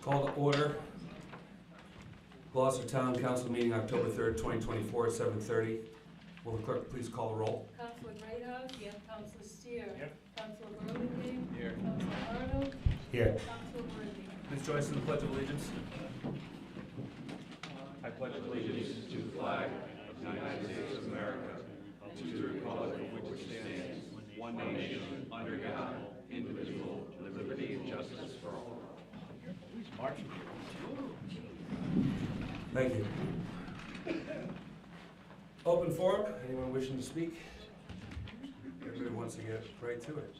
Call to order. Gloucester Town Council meeting October 3rd, 2024 at 7:30. Will the clerk please call the roll? Councilor Greathouse? Here. Councilor Steer? Here. Councilor Burlingame? Here. Councilor Arnold? Here. Councilor Worthy? Please join us in the Pledge of Allegiance. I pledge allegiance to the flag of the United States of America, to the republic for which it stands, one nation, under God, indivisible, with liberty and justice for all. Marching. Thank you. Open forum. Anyone wishing to speak? Everybody wants to get right to it.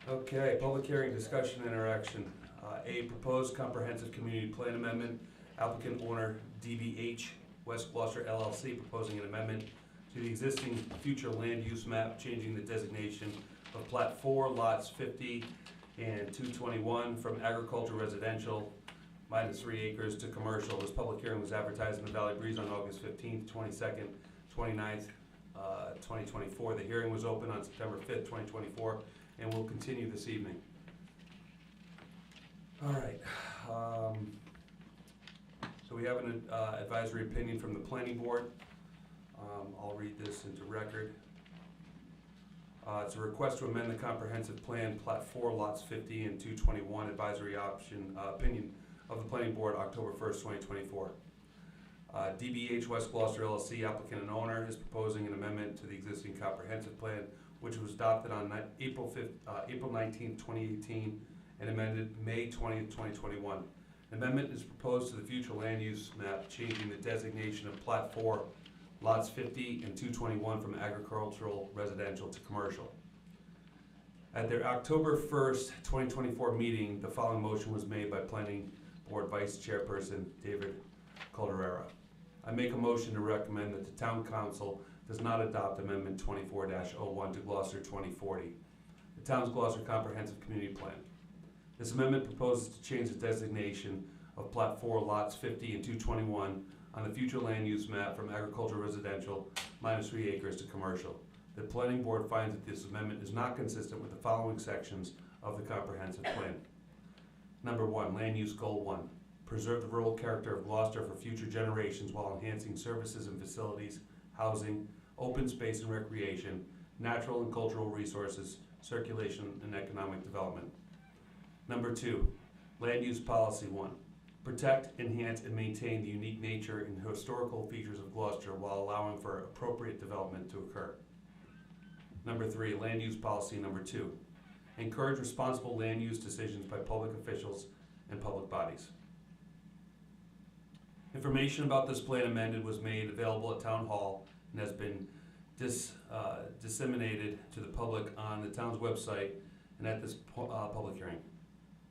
Okay, public hearing, discussion, interaction. A proposed comprehensive community plan amendment. Applicant owner DBH West Glocester LLC proposing an amendment to the existing future land use map, changing the designation of Plat 4 lots 50 and 221 from agriculture residential -3 acres to commercial. This public hearing was advertised in the Valley Breeze on August 15th, 22nd, 29th, 2024. The hearing was open on September 5th, 2024, and will continue this evening. All right. So we have an advisory opinion from the planning board. I'll read this into record. It's a request to amend the comprehensive plan, Plat 4, lots 50 and 221, advisory opinion of the planning board, October 1st, 2024. DBH West Glocester LLC, applicant and owner, is proposing an amendment to the existing comprehensive plan, which was adopted on April 19th, 2018, and amended May 20th, 2021. An amendment is proposed to the future land use map, changing the designation of Plat 4, lots 50 and 221 from agricultural residential to commercial. At their October 1st, 2024 meeting, the following motion was made by Planning Board Vice Chairperson David Calderera. I make a motion to recommend that the Town Council does not adopt Amendment 24-01 to Gloucester 2040, the Town's Gloucester Comprehensive Community Plan. This amendment proposes to change the designation of Plat 4 lots 50 and 221 on the future land use map from agricultural residential -3 acres to commercial. The planning board finds that this amendment is not consistent with the following sections of the comprehensive plan. Number 1, land use goal 1. Preserve the rural character of Gloucester for future generations while enhancing services and facilities, housing, open space and recreation, natural and cultural resources, circulation and economic development. Number 2, land use policy 1. Protect, enhance, and maintain the unique nature and historical features of Gloucester while allowing for appropriate development to occur. Number 3, land use policy number 2. Encourage responsible land use decisions by public officials and public bodies. Information about this plan amended was made available at Town Hall and has been disseminated to the public on the town's website and at this public hearing.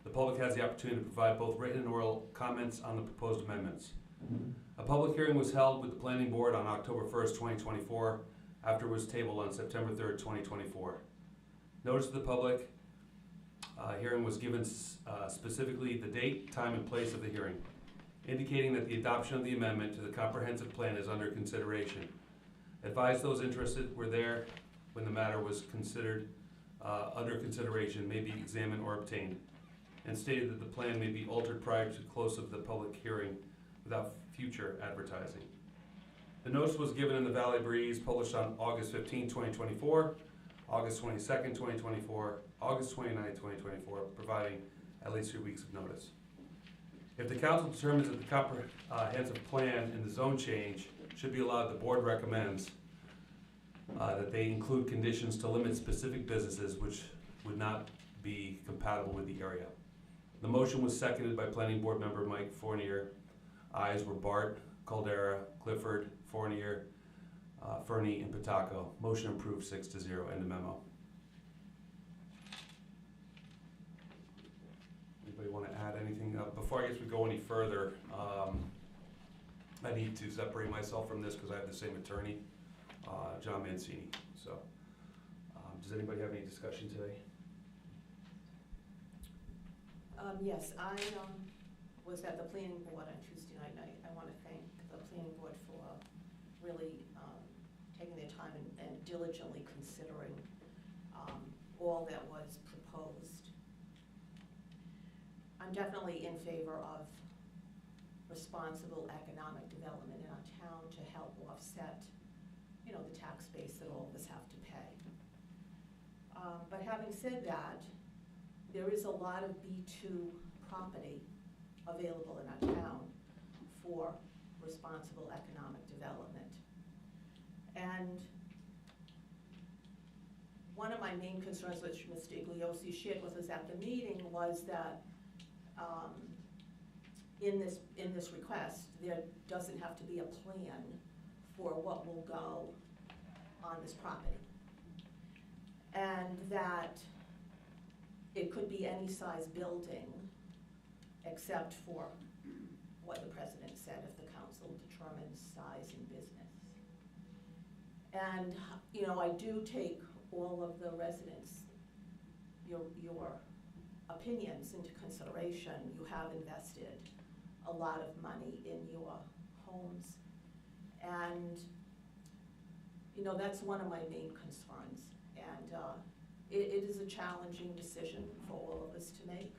The public has the opportunity to provide both written and oral comments on the proposed amendments. A public hearing was held with the Planning Board on October 1st, 2024, after it was tabled on September 3rd, 2024. Notice to the public hearing was given specifically the date, time, and place of the hearing, indicating that the adoption of the amendment to the comprehensive plan is under consideration. Advise those interested were there when the matter was considered under consideration, may be examined or obtained, and stated that the plan may be altered prior to close of the public hearing without future advertising. The notice was given in the Valley Breeze, published on August 15, 2024, August 22nd, 2024, August 29th, 2024, providing at least 3 weeks of notice. If the council determines that the comprehensive plan and the zone change should be allowed, the board recommends that they include conditions to limit specific businesses which would not be compatible with the area. The motion was seconded by Planning Board member Mike Fournier. Ayes were Bart, Caldera, Clifford, Fournier, Fernie, and Pataco. Motion approved 6-0. End of memo. Anybody want to add anything? Before I guess we go any further, I need to separate myself from this because I have the same attorney, John Mancini. So, does anybody have any discussion today? Yes, I was at the planning board on Tuesday night, and I want to thank the planning board for really taking their time and diligently considering all that was proposed. I'm definitely in favor of responsible economic development in our town to help offset, you know, the tax base that all of us have to pay. But having said that, there is a lot of B2 property available in our town for responsible economic development. And one of my main concerns, which Mr. Igliosi shared with us at the meeting, was that in this request, there doesn't have to be a plan for what will go on this property. And that it could be any size building except for what the president said, if the council determines size in business. And, you know, I do take all of the residents, your opinions into consideration. You have invested a lot of money in your homes. And, you know, that's one of my main concerns. And it is a challenging decision for all of us to make.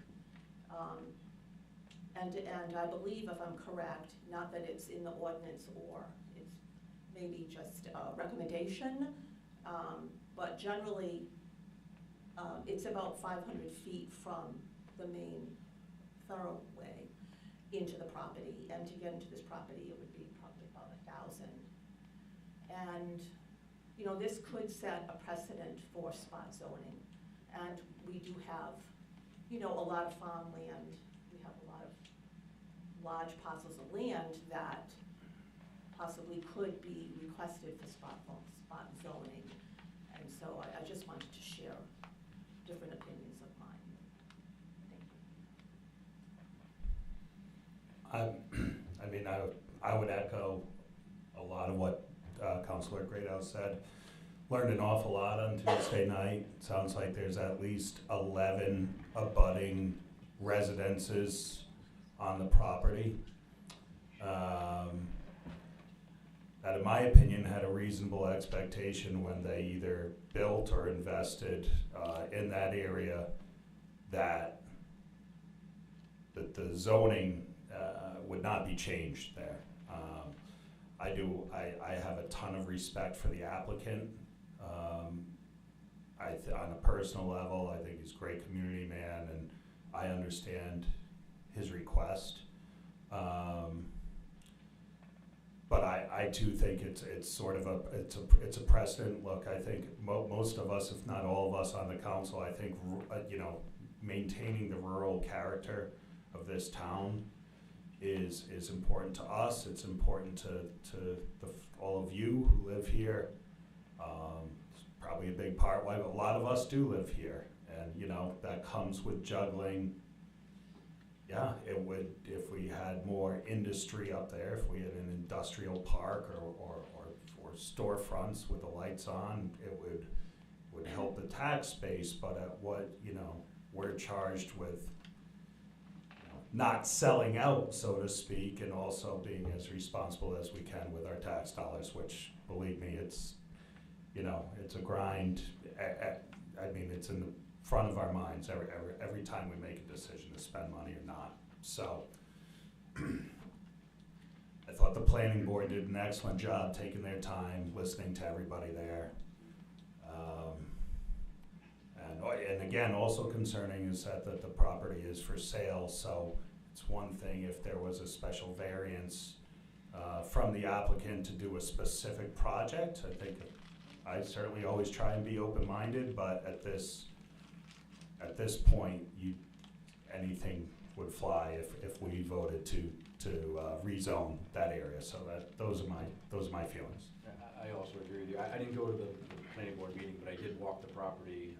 And I believe, if I'm correct, not that it's in the ordinance or it's maybe just a recommendation, but generally it's about 500 feet from the main thoroughway into the property. And to get into this property, it would be probably about 1,000. And you know, this could set a precedent for spot zoning. And we do have, you know, a lot of farmland. We have a lot of large parcels of land that possibly could be requested for spot zoning. And so I just wanted to share different opinions of mine. Thank you. I mean, I would echo a lot of what Councilor Greathouse said. Learned an awful lot on Tuesday night. Sounds like there's at least 11 abutting residences on the property. That, in my opinion, had a reasonable expectation when they either built or invested in that area that the zoning would not be changed there. I have a ton of respect for the applicant. On a personal level, I think he's a great community man, and I understand his request. But I too think it's sort of a precedent. Look, I think most of us, if not all of us on the council, I think you know, maintaining the rural character of this town is important to us. It's important to all of you who live here. It's probably a big part why a lot of us do live here, and you know, that comes with juggling. Yeah, it would, if we had more industry up there, if we had an industrial park or storefronts with the lights on, it would help the tax base. But at what, you know, we're charged with not selling out, so to speak, and also being as responsible as we can with our tax dollars, which, believe me, it's, you know, it's a grind. I mean, it's in the front of our minds every time we make a decision to spend money or not. So I thought the planning board did an excellent job taking their time, listening to everybody there. And again, also concerning is that the property is for sale, so it's one thing if there was a special variance from the applicant to do a specific project. I think I certainly always try and be open-minded, but at this point, anything would fly if we voted to rezone that area. So those are my feelings. I also agree with you. I didn't go to the planning board meeting, but I did walk the property,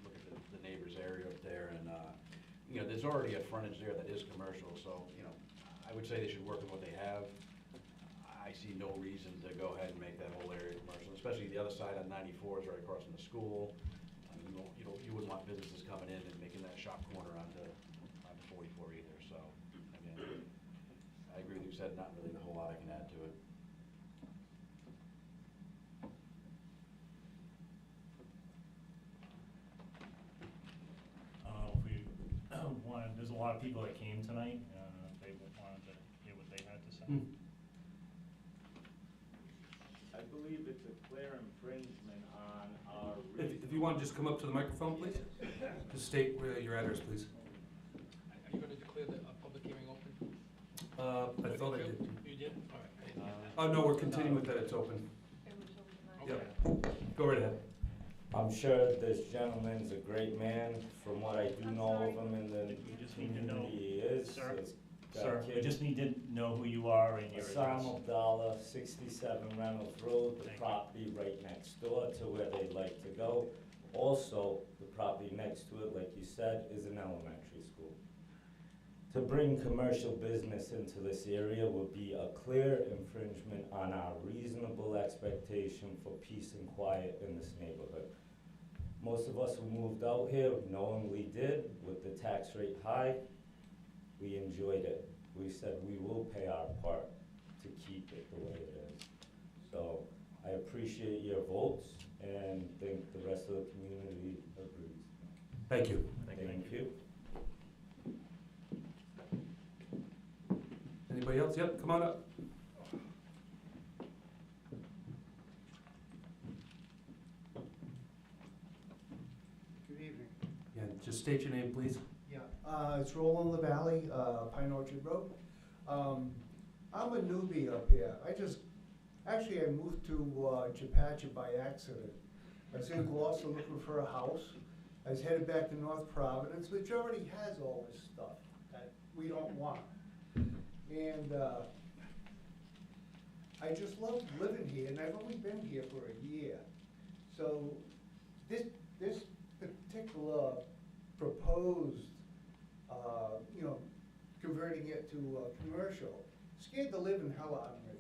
look at the neighbor's area up there, and you know, there's already a frontage there that is commercial, so, you know, I would say they should work with what they have. I see no reason to go ahead and make that whole area commercial, especially the other side on 94 is right across from the school. I mean, you wouldn't want businesses coming in and making that shop corner onto 44 either, so, again, I agree with you said, not really a whole lot I can add to it. If we wanted, there's a lot of people that came tonight, if they wanted to hear what they had to say. I believe it's a clear infringement on our. If you want to just come up to the microphone, please. Just state where your address, please. Are you gonna declare the public hearing open? I thought I did. You did? All right. Oh, no, we're continuing with that, it's open. It was open. Yep, go right ahead. I'm sure this gentleman's a great man, from what I do I'm know sorry. of him in the We just need to know, community he is. sir, He's got Sir, we kids. just need to know who you are and your address. Osama Abdallah, 67 Reynolds Road, the Thank you. property right next door to where they'd like to go. Also, the property next to it, like you said, is an elementary school. To bring commercial business into this area would be a clear infringement on our reasonable expectation for peace and quiet in this neighborhood. Most of us who moved out here knowingly did, with the tax rate high, we enjoyed it. We said we will pay our part to keep it the way it is. So I appreciate your votes and think the rest of the community agrees. Thank you. Thank you. Anybody else? Yep, come on up. Good evening. Yeah, just state your name, please. Yeah, it's Roland LaValle, Pine Orchard Road. I'm a newbie up here. Actually, I moved to Chepachet by accident. I was in Glocester looking for a house. I was headed back to North Providence, which already has all this stuff that we don't want. And I just love living here, and I've only been here for a year. So this particular proposed, converting it to commercial, scared the living hell out of me.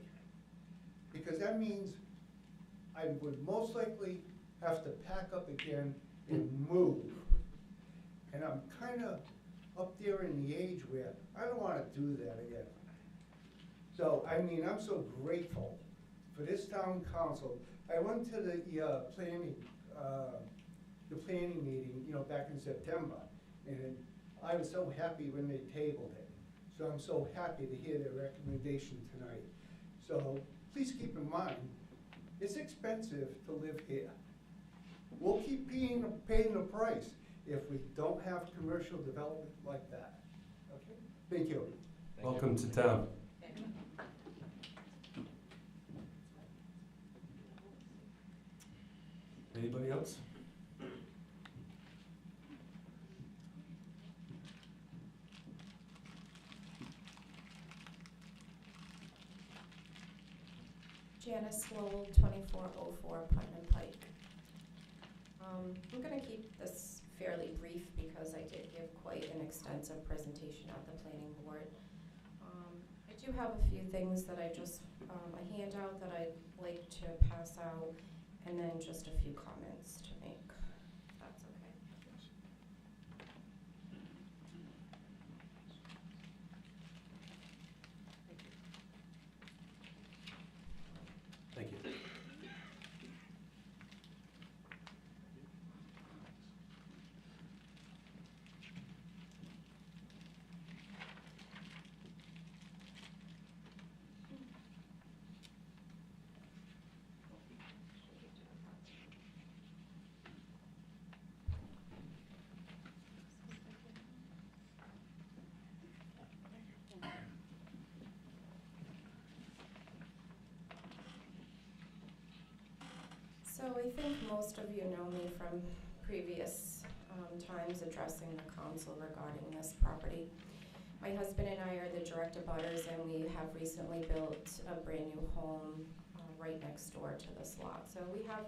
Because that means I would most likely have to pack up again and move. And I'm kind of up there in the age where I don't want to do that again. So, I mean, I'm so grateful for this town council. I went to the planning meeting, back in September, and I was so happy when they tabled it. So I'm so happy to hear their recommendation tonight. So please keep in mind, it's expensive to live here. We'll keep paying the price if we don't have commercial development like that. Okay? Thank you. Welcome to town. Anybody else? Janice Lowell, 2404 Putnam Pike. I'm going to keep this fairly brief because I did give quite an extensive presentation at the planning board. I do have a few things that I just, a handout that I'd like to pass out, and then just a few comments to make, if that's okay. Thank you. So I think most of you know me from previous times addressing the council regarding this property. My husband and I are the direct abutters, and we have recently built a brand new home right next door to this lot. So we have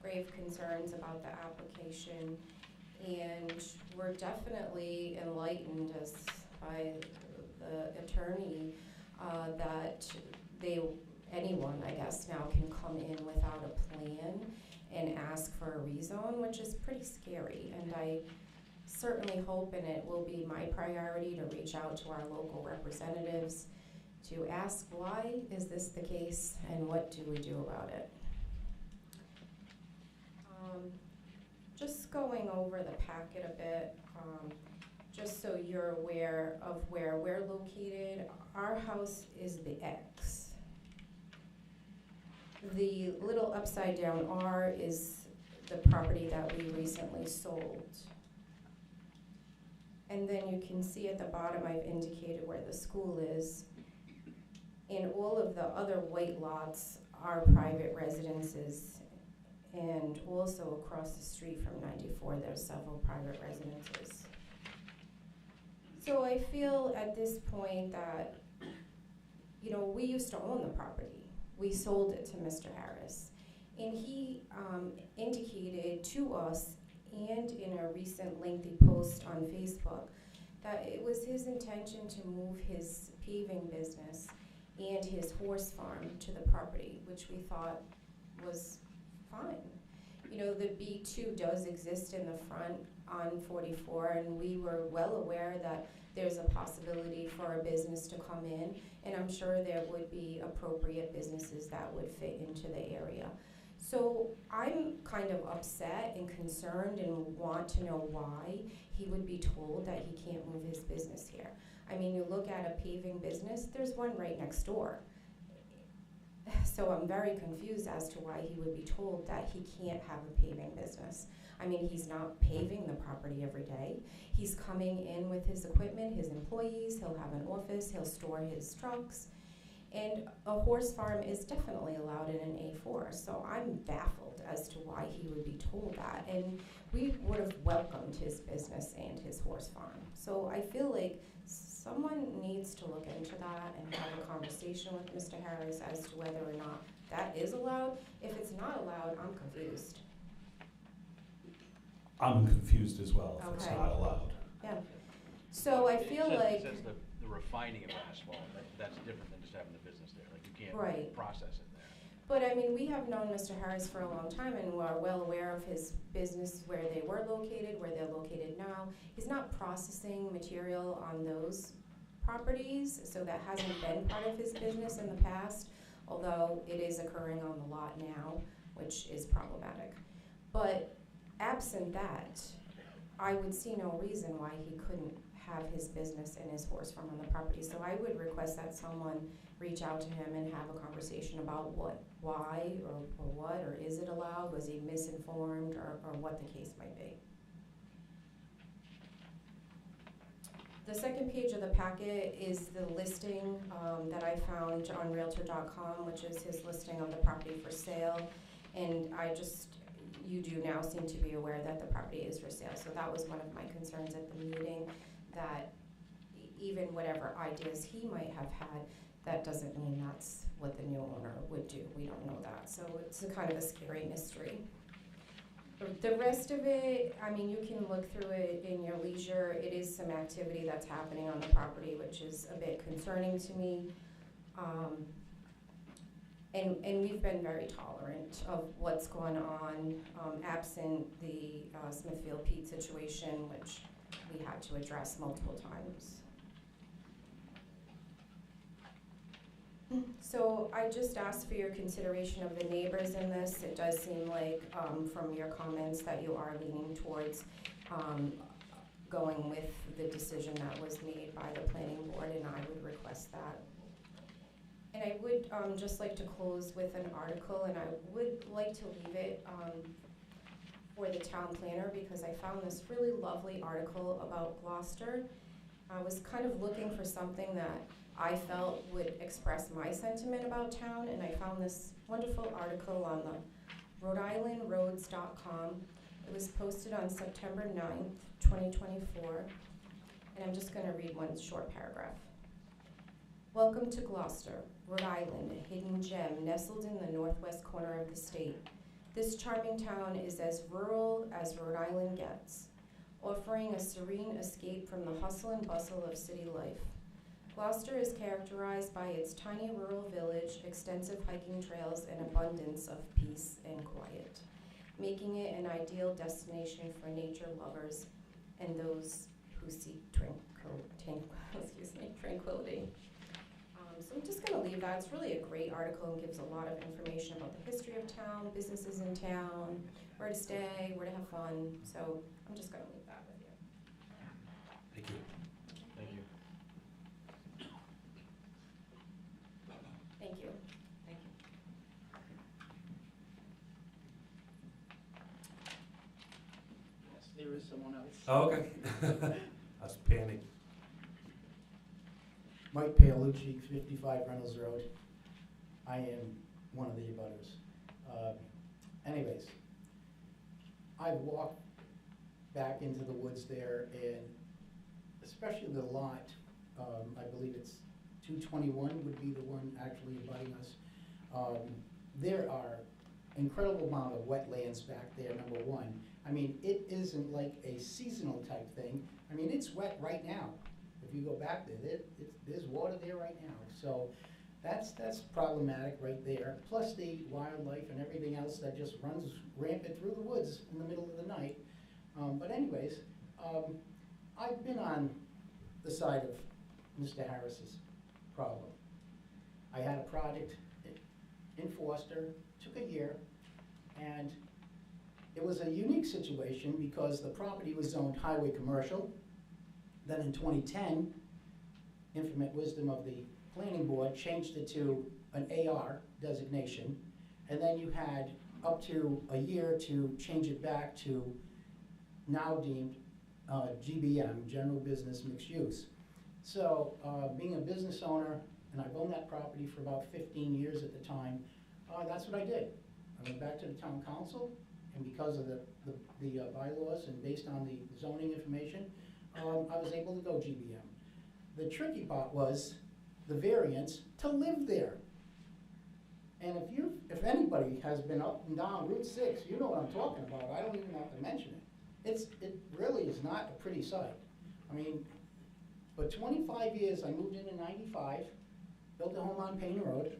grave concerns about the application. And we're definitely enlightened as by the attorney that anyone, I guess, now can come in without a plan and ask for a rezone, which is pretty scary. And I certainly hope, and it will be my priority, to reach out to our local representatives to ask, why is this the case and what do we do about it? Just going over the packet a bit, just so you're aware of where we're located, our house is the X. The little upside down R is the property that we recently sold. And then you can see at the bottom I've indicated where the school is. And all of the other white lots are private residences. And also across the street from 94, there's several private residences. So I feel at this point that, you know, we used to own the property. We sold it to Mr. Harris. And he indicated to us, and in a recent lengthy post on Facebook, that it was his intention to move his paving business and his horse farm to the property, which we thought was fine. You know, the B2 does exist in the front on 44, and we were well aware that there's a possibility for a business to come in, and I'm sure there would be appropriate businesses that would fit into the area. So I'm kind of upset and concerned and want to know why he would be told that he can't move his business here. I mean, you look at a paving business, there's one right next door. So I'm very confused as to why he would be told that he can't have a paving business. I mean, he's not paving the property every day. He's coming in with his equipment, his employees, he'll have an office, he'll store his trucks. And a horse farm is definitely allowed in an A4, so I'm baffled as to why he would be told that. And we would have welcomed his business and his horse farm. So I feel like someone needs to look into that and have a conversation with Mr. Harris as to whether or not that is allowed. If it's not allowed, I'm confused. I'm confused as well if it's Okay. not allowed. Yeah. So I feel like. It says the refining of asphalt, that's different than just having the business there. Like, you can't Right. process it there. But I mean, we have known Mr. Harris for a long time and are well aware of his business, where they were located, where they're located now. He's not processing material on those properties, so that hasn't been part of his business in the past, although it is occurring on the lot now, which is problematic. But absent that, I would see no reason why he couldn't have his business and his horse farm on the property. So I would request that someone reach out to him and have a conversation about why, or what, or is it allowed? Was he misinformed, or what the case might be. The second page of the packet is the listing that I found on Realtor.com, which is his listing of the property for sale. And you do now seem to be aware that the property is for sale. So that was one of my concerns at the meeting, that even whatever ideas he might have had, that doesn't mean that's what the new owner would do. We don't know that. So it's a kind of a scary mystery. The rest of it, I mean, you can look through it in your leisure. It is some activity that's happening on the property, which is a bit concerning to me. And we've been very tolerant of what's going on, absent the Smithfield Pete situation, which we had to address multiple times. So I just asked for your consideration of the neighbors in this. It does seem like from your comments that you are leaning towards going with the decision that was made by the planning board, and I would request that. And I would just like to close with an article, and I would like to leave it for the town planner, because I found this really lovely article about Gloucester. I was kind of looking for something that I felt would express my sentiment about town, and I found this wonderful article on the RhodeIslandRoads.com. It was posted on September 9th, 2024, and I'm just going to read one short paragraph. Welcome to Gloucester, Rhode Island, a hidden gem nestled in the northwest corner of the state. This charming town is as rural as Rhode Island gets. offering a serene escape from the hustle and bustle of city life. Gloucester is characterized by its tiny rural village, extensive hiking trails, and abundance of peace and quiet, making it an ideal destination for nature lovers and those who seek tranquility. So I'm just going to leave that. It's really a great article and gives a lot of information about the history of town, businesses in town, where to stay, where to have fun. So I'm just going to leave that with you. Thank you. Thank you. Thank you. Thank you. Yes, there is someone else. Oh, okay. I was panning. Mike Paolucci, 55 Reynolds Road. I am one of the abutters. Anyways, I've walked back into the woods there, and especially the lot, I believe it's 221 would be the one actually abutting us. There are incredible amount of wetlands back there, number one. I mean, it isn't like a seasonal type thing. I mean, it's wet right now. If you go back there, there's water there right now. So that's problematic right there. Plus the wildlife and everything else that just runs rampant through the woods in the middle of the night. But anyways, I've been on the side of Mr. Harris's problem. I had a project in Foster, took a year, and it was a unique situation because the property was zoned highway commercial. Then in 2010, infinite wisdom of the planning board changed it to an AR designation, and then you had up to a year to change it back to now deemed GBM, general business mixed use. So being a business owner, and I've owned that property for about 15 years at the time, that's what I did. I went back to the town council, and because of the bylaws and based on the zoning information, I was able to go GBM. The tricky part was the variance to live there. And if anybody has been up and down Route 6, you know what I'm talking about. I don't even have to mention it. It really is not a pretty sight. I mean, for 25 years, I moved in 95, built a home on Payne Road,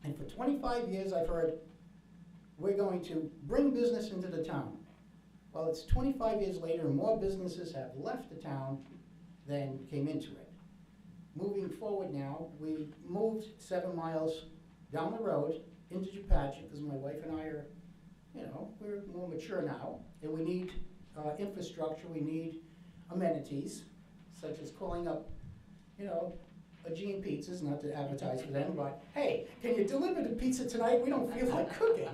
and for 25 years I've heard, we're going to bring business into the town. Well, it's 25 years later, and more businesses have left the town than came into it. Moving forward now, we moved 7 miles down the road into Japatchik, because my wife and I are, we're more mature now, and we need infrastructure, we need amenities, such as calling up, Aegean Pizzas, not to advertise for them, but hey, can you deliver the pizza tonight? We don't feel like cooking.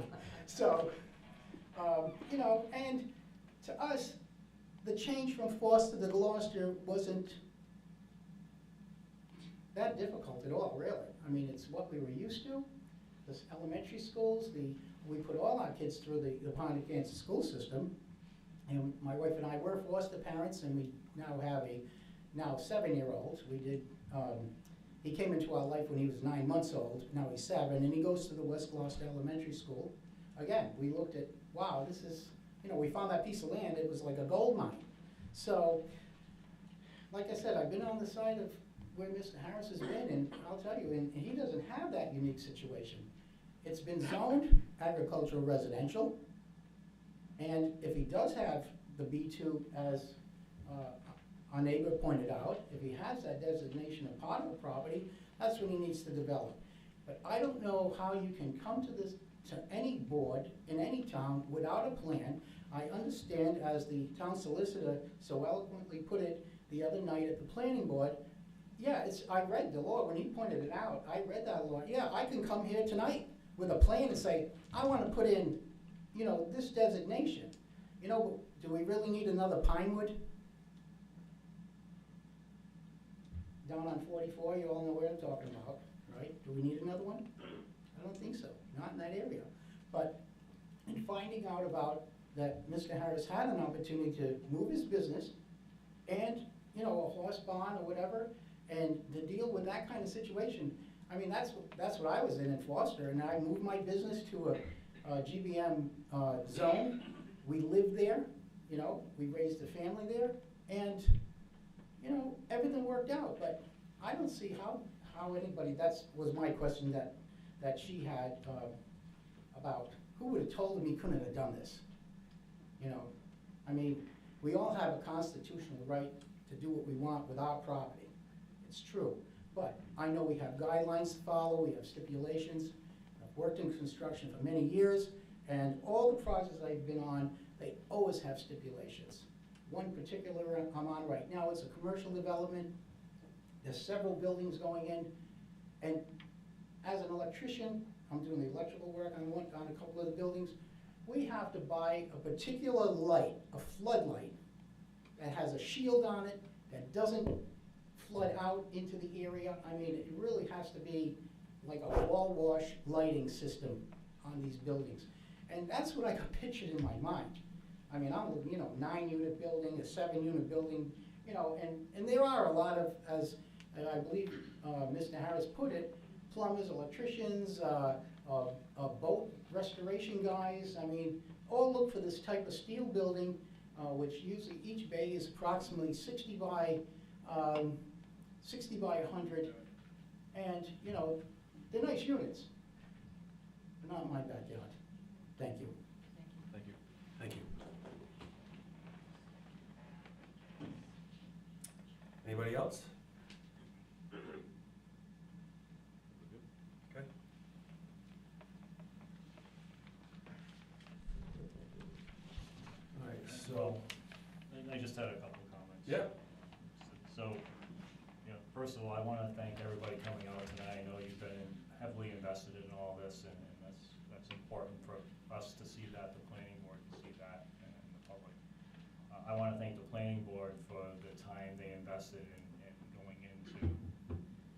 So, and to us, the change from Foster to Gloucester wasn't that difficult at all, really. I mean, it's what we were used to. The elementary schools, we put all our kids through the Pond Kansas school system. And my wife and I were foster parents, and we now have a 7-year-old. We did, he came into our life when he was 9 months old, now he's 7, and he goes to the West Gloucester Elementary School. Again, we looked at, wow, this is, we found that piece of land, it was like a gold mine. So, like I said, I've been on the side of where Mr. Harris has been, and I'll tell you, and he doesn't have that unique situation. It's been zoned agricultural residential, and if he does have the B2, as our neighbor pointed out, if he has that designation of part of the property, that's what he needs to develop. But I don't know how you can come to any board in any town without a plan. I understand, as the town solicitor so eloquently put it the other night at the planning board, yeah, I read the law. When he pointed it out, I read that law. Yeah, I can come here tonight with a plan and say, I want to put in, this designation. Do we really need another Pinewood? Down on 44, you all know where I'm talking about, right? Do we need another one? I don't think so, not in that area. But in finding out about that Mr. Harris had an opportunity to move his business and, a horse barn or whatever, and to deal with that kind of situation, I mean, that's what I was in Foster, and I moved my business to a GBM zone. We lived there you know, we raised a family there, and, you know, everything worked out, but I don't see how anybody, was my question that she had, about who would have told him he couldn't have done this? You know, I mean, we all have a constitutional right to do what we want with our property. It's true, but I know we have guidelines to follow, we have stipulations. I've worked in construction for many years, and all the projects I've been on, they always have stipulations. One particular I'm on right now is a commercial development. There's several buildings going in, and as an electrician, I'm doing the electrical work on a couple of the buildings. We have to buy a particular light, a floodlight, that has a shield on it, that doesn't flood out into the area. I mean, it really has to be like a wall wash lighting system on these buildings. And that's what I got pictured in my mind. I mean, I'm, you know, 9-unit building, a 7-unit building, you know, and there are a lot of, as I believe Mr. Harris put it, plumbers, electricians, boat restoration guys. I mean, all look for this type of steel building, which usually each bay is approximately 60 by 100, and you know, they're nice units, but not in my backyard. Thank you. Thank you. Thank you. Anybody else? Okay. All right, so, I just had a couple comments. yeah, So, you know, first of all, I want to thank everybody coming out tonight. I know you've been heavily invested in all this, and that's important for us to see that, the planning board to see that, and the public. I want to thank the planning board for the time they invested in going into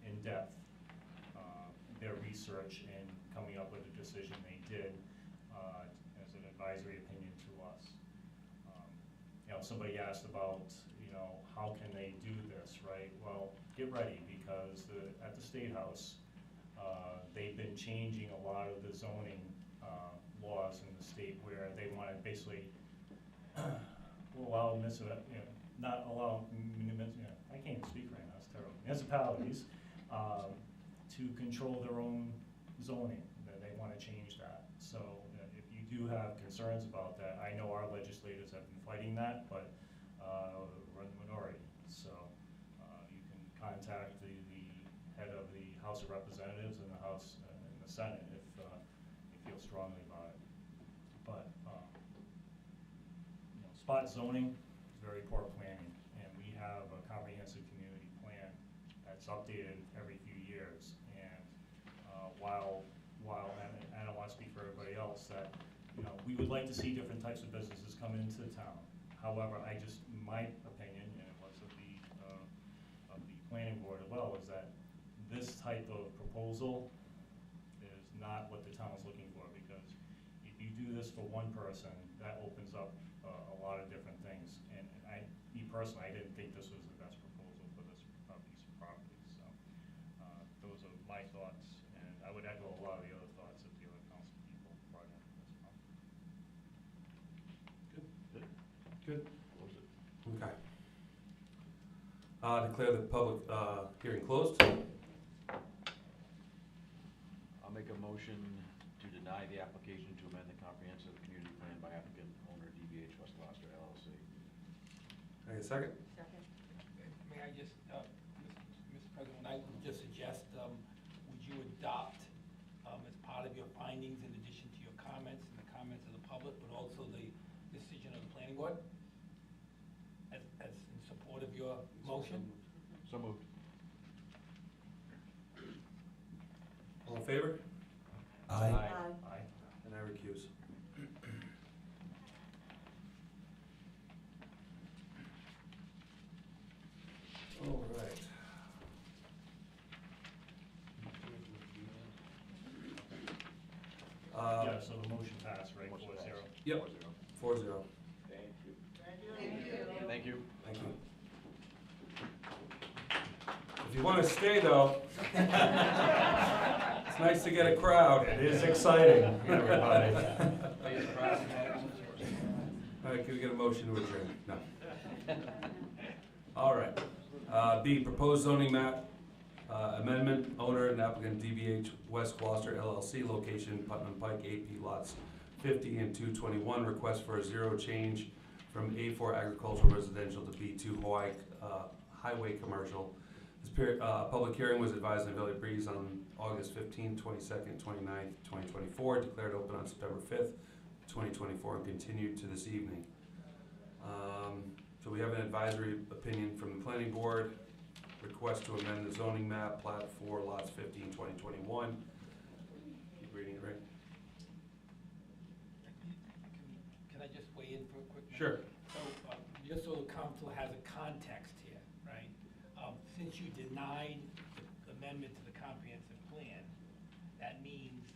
in-depth their research and coming up with the decision they did as an advisory opinion to us. You know, somebody asked about, you know, how can they do this, right? Well, get ready, because at the State House, they've been changing a lot of the zoning laws in the state where they want to basically allow, you know, not allow, you know, I can't even speak right now, it's terrible, municipalities to control their own zoning. They want to change that. So if you do have concerns about that, I know our legislators have been fighting that, but we're in the minority. So you can contact the head of the House of Representatives and the House and the Senate if you feel strongly about it. But you know, spot zoning is very poor planning, and we have a comprehensive community plan that's updated every few years. And while and I don't want to speak for everybody else, that you know, we would like to see different types of businesses come into the town. However, my opinion, and it was of the planning board as well, is that this type of proposal is not what the town is looking for, because if you do this for one person, that opens up a lot of different things. And me personally, I didn't think this was the best proposal for this piece of property. So those are my thoughts, and I would echo a lot of the other thoughts that the other council people brought in as well. good. Okay. Declare the public hearing closed. I'll make a motion to deny the application to amend the comprehensive community plan by applicant owner DBH West Glocester LLC. Can I get a second? Second. May I just, Mr. President, I would just suggest, would you adopt, as part of your findings, in addition to your comments and the comments of the public, but also the decision of the planning board? As in support of your motion? So moved. All in favor? Aye. Aye. And I recuse. All right. Yeah, so the motion passed, right, 4-0. Yep, 4-0. Thank you. Thank you. If you want to stay, though, it's nice to get a crowd. It is exciting, everybody. All right, can we get a motion to adjourn? No. All right. B, proposed zoning map amendment, owner and applicant DBH West Glocester LLC, location Putnam Pike, AP lots 50 and 221, request for a zero change from A4 agricultural residential to B2 highway commercial. This public hearing was advised in Valley Breeze on August 15th, 22nd, 29th, 2024, declared open on September 5th, 2024, and continued to this evening. So we have an advisory opinion from the planning board, request to amend the zoning map, plat 4, lots 15, 2021. Keep reading it, right? Can I just weigh in for a quick minute? Sure. So, just so the council has a context here, right? Since you denied the amendment to the comprehensive plan, that means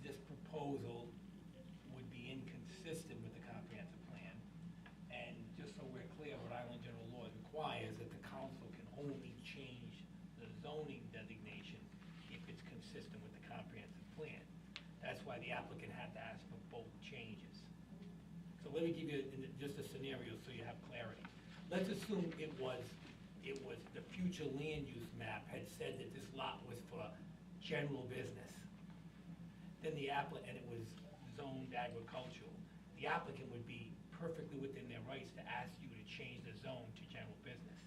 this proposal would be inconsistent with the comprehensive plan. And just so we're clear, Rhode Island general law requires that the council can only change the zoning designation if it's consistent with the comprehensive plan. That's why the applicant had to ask for both changes. So let me give you just a scenario so you have clarity. Let's assume it was the future land use map had said that this lot was for general business. Then the applicant, and it was zoned agricultural, the applicant would be perfectly within their rights to ask you to change the zone to general business.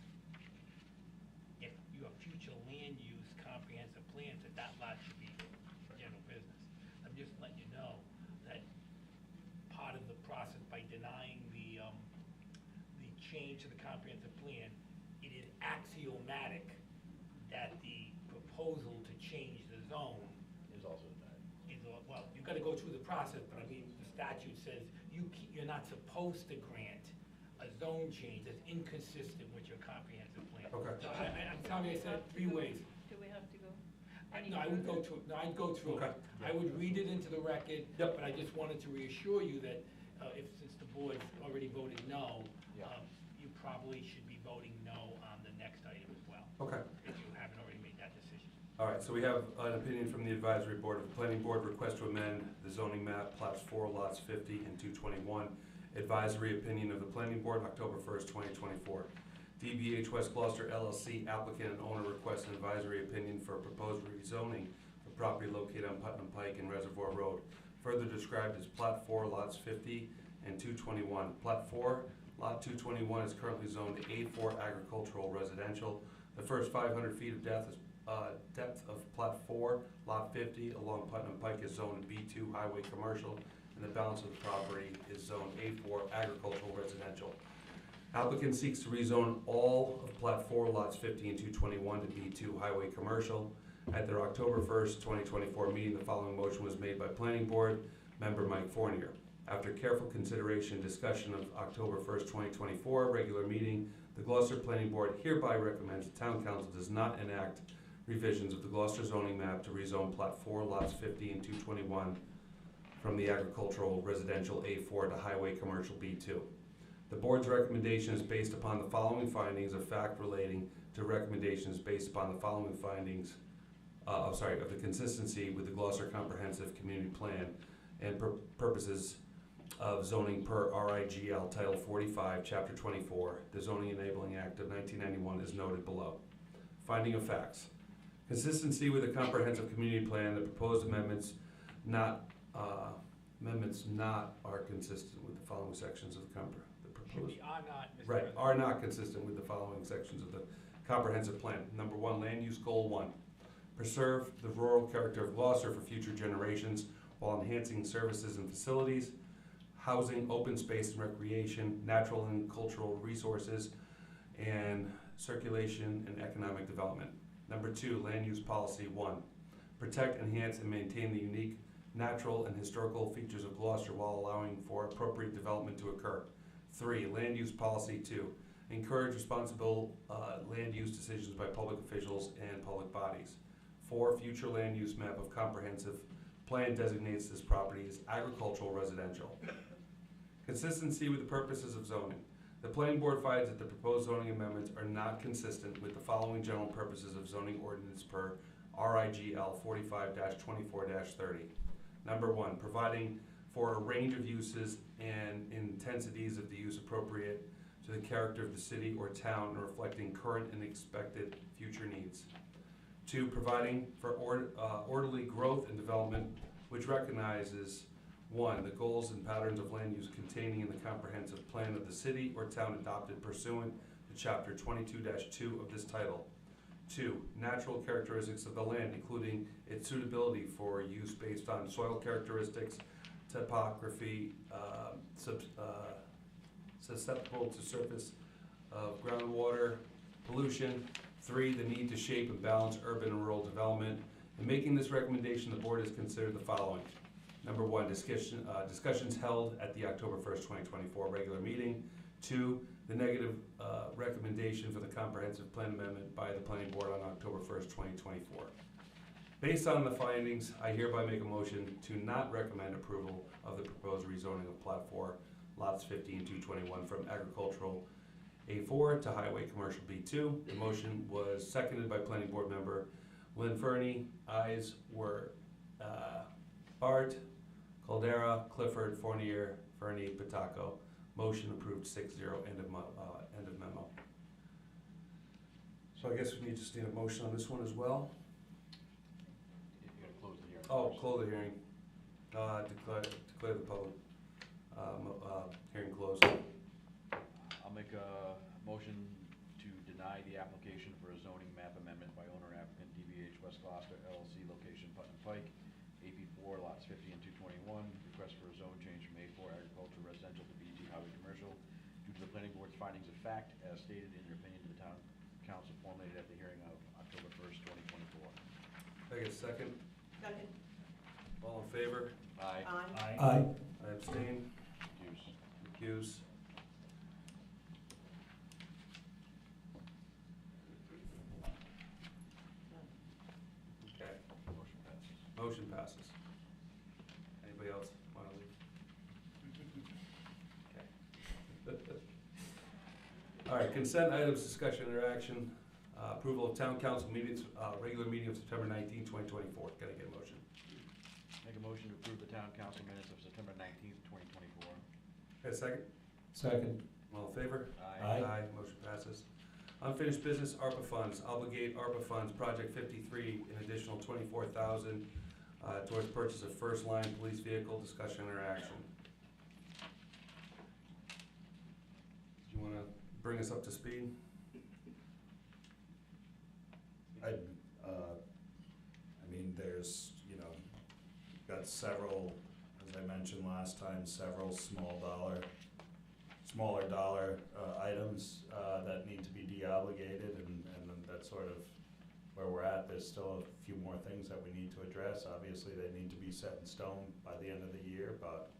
If your future land use comprehensive plan said that lot should be for general business. I'm just letting you know that part of the process by denying the change to the comprehensive plan, it is axiomatic that the proposal to change the zone Is also denied. is, well, you've got to go through the process, but I mean, the statute says you're not supposed to grant a zone change that's inconsistent with your comprehensive plan. Okay. So I'm sorry, I said it 3 ways. Do we have to go? No, I would go through, I'd go through it. Okay. I would read it into the record, Yep. but I just wanted to reassure you that since the board already voted no, Yeah. you probably should be voting no on the next item as well, Okay. if you haven't already made that decision. All right, so we have an opinion from the advisory board of the planning board, request to amend the zoning map, plats 4, lots 50 and 221. Advisory opinion of the planning board, October 1st, 2024. DBH West Glocester LLC, applicant and owner requests an advisory opinion for proposed rezoning for property located on Putnam Pike and Reservoir Road, further described as plat 4, lots 50 and 221. Plat 4, lot 221 is currently zoned A4 agricultural residential. The first 500 feet of depth of plat 4, lot 50 along Putnam Pike is zoned B2 highway commercial, and the balance of the property is zoned A4 agricultural residential. Applicant seeks to rezone all of plat 4, lots 50 and 221 to B2 highway commercial. At their October 1st, 2024 meeting, the following motion was made by Planning Board member Mike Fournier. After careful consideration and discussion of October 1st, 2024 regular meeting, the Gloucester Planning Board hereby recommends the Town Council does not enact revisions of the Gloucester zoning map to rezone plat 4, lots 50 and 221 from the agricultural residential A4 to highway commercial B2. The board's recommendation is based upon the following findings of fact relating to recommendations based upon the following findings of the consistency with the Gloucester Comprehensive Community Plan and purposes of zoning per RIGL Title 45, Chapter 24, the Zoning Enabling Act of 1991 is noted below. Finding of facts. Consistency with the Comprehensive Community Plan, the proposed amendments not are consistent with the following sections of the Should be are not, Mr. Right, President. are not consistent with the following sections of the comprehensive plan. Number 1, land use goal 1. Preserve the rural character of Gloucester for future generations while enhancing services and facilities, housing, open space and recreation, natural and cultural resources, and circulation and economic development. Number 2, land use policy 1. Protect, enhance, and maintain the unique natural and historical features of Gloucester while allowing for appropriate development to occur. 3, land use policy 2. Encourage responsible land use decisions by public officials and public bodies. 4, future land use map of comprehensive plan designates this property as agricultural residential. Consistency with the purposes of zoning. The planning board finds that the proposed zoning amendments are not consistent with the following general purposes of zoning ordinance per RIGL 45-24-30. Number 1, providing for a range of uses and intensities of the use appropriate to the character of the city or town and reflecting current and expected future needs. 2, providing for orderly growth and development, which recognizes 1, the goals and patterns of land use containing in the comprehensive plan of the city or town adopted pursuant to chapter 22-2 of this title. 2, natural characteristics of the land, including its suitability for use based on soil characteristics, topography, susceptible to surface of groundwater, pollution. 3, the need to shape and balance urban and rural development. In making this recommendation, the board has considered the following. Number 1, discussions held at the October 1st, 2024 regular meeting. 2, the negative recommendation for the comprehensive plan amendment by the planning board on October 1st, 2024. Based on the findings, I hereby make a motion to not recommend approval of the proposed rezoning of Plat 4, lots 15 to 21 from agricultural A4 to highway commercial B2. The motion was seconded by planning board member Lynn Fernie. Ayes were Bart, Caldera, Clifford, Fournier, Fernie, Pataco. Motion approved 6-0, end of memo. So I guess we just need a motion on this one as well. You gotta close the hearing. Oh, first. close the hearing. Declare the public hearing closed. I'll make a motion to deny the application for a zoning map amendment by owner applicant DBH West Glocester LLC, location Putnam Pike, AP4, lots 50 and 221. Request for a zone change from A4 agricultural residential to BT highway commercial due to the planning board's findings of fact as stated in your opinion to the town council formulated at the hearing of October 1st, 2024. Can I get a second? Second. All in favor? Aye. Aye. Aye. I abstain. Recuse. Recuse. Okay, Motion passes. motion passes. Anybody else want to leave? Okay. All right, consent items, discussion, interaction, approval of town council meetings, regular meeting of September 19, 2024. Can I get a motion? Make a motion to approve the town council minutes of September 19th, 2024. Get a second? Second. All in favor? Aye. Aye, motion passes. Unfinished business, ARPA funds, obligate ARPA funds, project 53, an additional 24,000 towards purchase of first line police vehicle, discussion or action. Do you wanna bring us up to speed? I mean, there's, got several, as I mentioned last time, several smaller dollar items that need to be de-obligated, and that's sort of where we're at. There's still a few more things that we need to address. Obviously, they need to be set in stone by the end of the year, but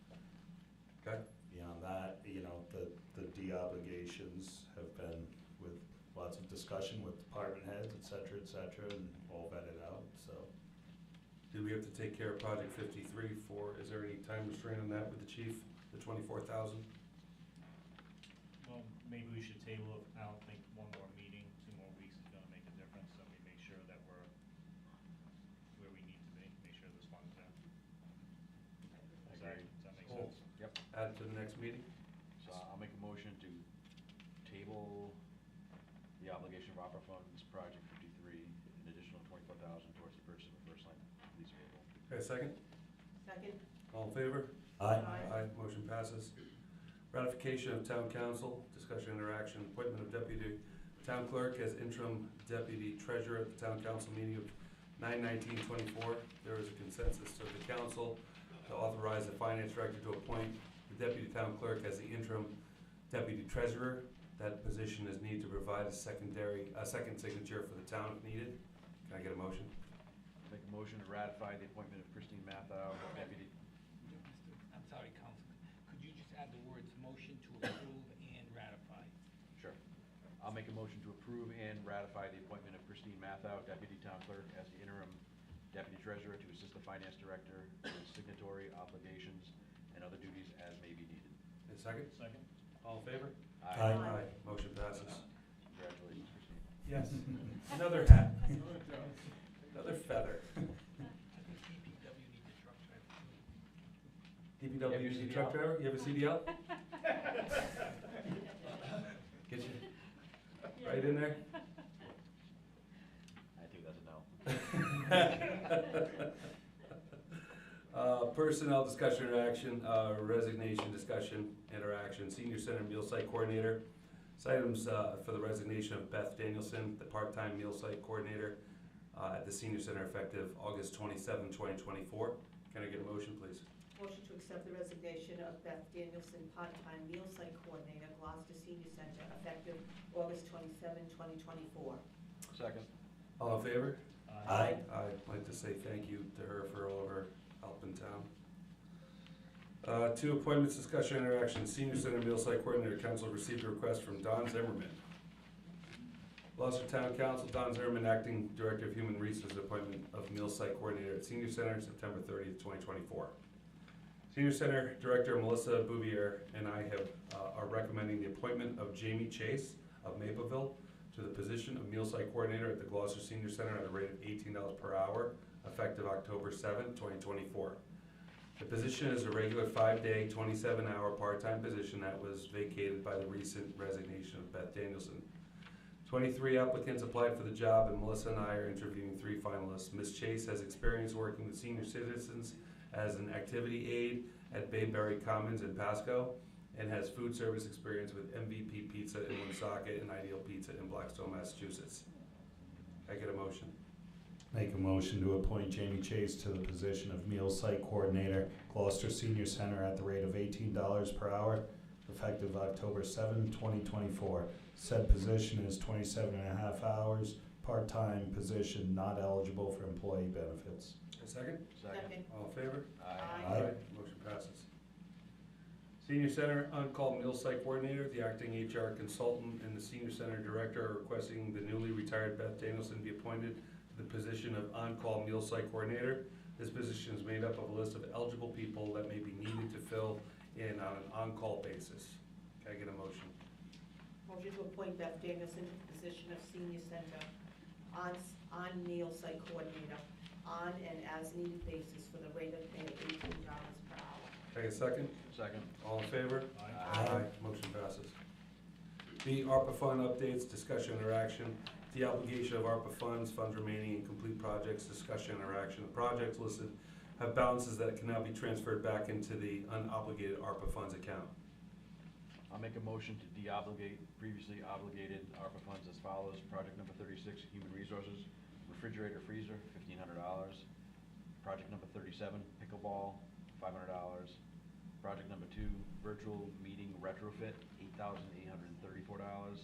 Okay. beyond that, the de-obligations have been with lots of discussion with department heads, et cetera, and all vetted out, so. Did we have to take care of project 53 is there any time restraint on that with the chief, the 24,000? Well, maybe we should table it. I don't think one more meeting, 2 more weeks is gonna make a difference, so we make sure that we're where we need to be, make sure this one's there. Does that make Cool. sense? Yep. Add to the next meeting? So I'll make a motion to table the obligation of opera funds, project 53, an additional 24,000 towards the purchase of a first line police vehicle. Okay, second? Second. All in favor? Aye. Aye, motion passes. Ratification of town council, discussion, interaction, appointment of deputy town clerk as interim deputy treasurer at the town council meeting of 9/19/24. There is a consensus of the council to authorize the finance director to appoint the deputy town clerk as the interim deputy treasurer. That position is needed to provide a second signature for the town if needed. Can I get a motion? Make a motion to ratify the appointment of Christine Mathau, deputy. I'm sorry, Councilman, could you just add the words motion to approve and ratify? Sure. I'll make a motion to approve and ratify the appointment of Christine Mathau, deputy town clerk, as the interim deputy treasurer to assist the finance director with signatory obligations and other duties as may be needed. A second? Second? All in favor? Aye. Aye, motion passes. Congratulations, Christine. Yes. Another hat. Another feather. I think DPW needs a truck driver too. DPW You have your truck CDL? driver, you have a CDL? Get you. Right in there? I think that's a no. Personnel discussion or action, resignation discussion, interaction, senior center meal site coordinator. This item's for the resignation of Beth Danielson, the part-time meal site coordinator at the senior center effective August 27, 2024. Can I get a motion, please? Motion to accept the resignation of Beth Danielson, part-time meal site coordinator, Gloucester Senior Center, effective August 27, 2024. Second. All in favor? Aye. I'd like to say thank you to her for all of her help in town. 2 appointments, discussion, interaction. Senior Center Meal Site Coordinator Council received a request from Don Zimmerman. Gloucester Town Council, Don Zimmerman, Acting Director of Human Resources, appointment of Meal Site Coordinator at Senior Center, September 30th, 2024. Senior Center Director Melissa Bouvier and I are recommending the appointment of Jamie Chase of Mapleville to the position of Meal Site Coordinator at the Glocester Senior Center at a rate of $18 per hour, effective October 7th, 2024. The position is a regular 5-day, 27-hour part-time position that was vacated by the recent resignation of Beth Danielson. 23 applicants applied for the job, and Melissa and I are interviewing 3 finalists. Ms. Chase has experience working with senior citizens as an activity aide at Bayberry Commons in Pasco, and has food service experience with MVP Pizza in Woonsocket and Ideal Pizza in Blackstone, Massachusetts. Can I get a motion? Make a motion to appoint Jamie Chase to the position of Meal Site Coordinator, Gloucester Senior Center at the rate of $18 per hour, effective October 7, 2024. Said position is 27 and a half hours, part-time position, not eligible for employee benefits. A second? Second. All in favor? Aye. Aye. Motion passes. Senior Center On-Call Meal Site Coordinator, the acting HR consultant, and the Senior Center Director are requesting the newly retired Beth Danielson be appointed to the position of On-Call Meal Site Coordinator. This position is made up of a list of eligible people that may be needed to fill in on an on-call basis. Can I get a motion? Motion to appoint Beth Danielson to the position of Senior Center on meal site coordinator, on an as-needed basis for the rate of pay of $18 per hour. Can I get a second? Second. All in favor? Aye. Motion passes. B, ARPA fund updates, discussion or action. The obligation of ARPA funds, funds remaining in complete projects, discussion or action. The projects listed have balances that can now be transferred back into the unobligated ARPA funds account. I'll make a motion to deobligate previously obligated ARPA funds as follows. Project number 36, Human Resources, refrigerator freezer, $1,500. Project number 37, pickleball, $500. Project number 2, virtual meeting retrofit, $8,834.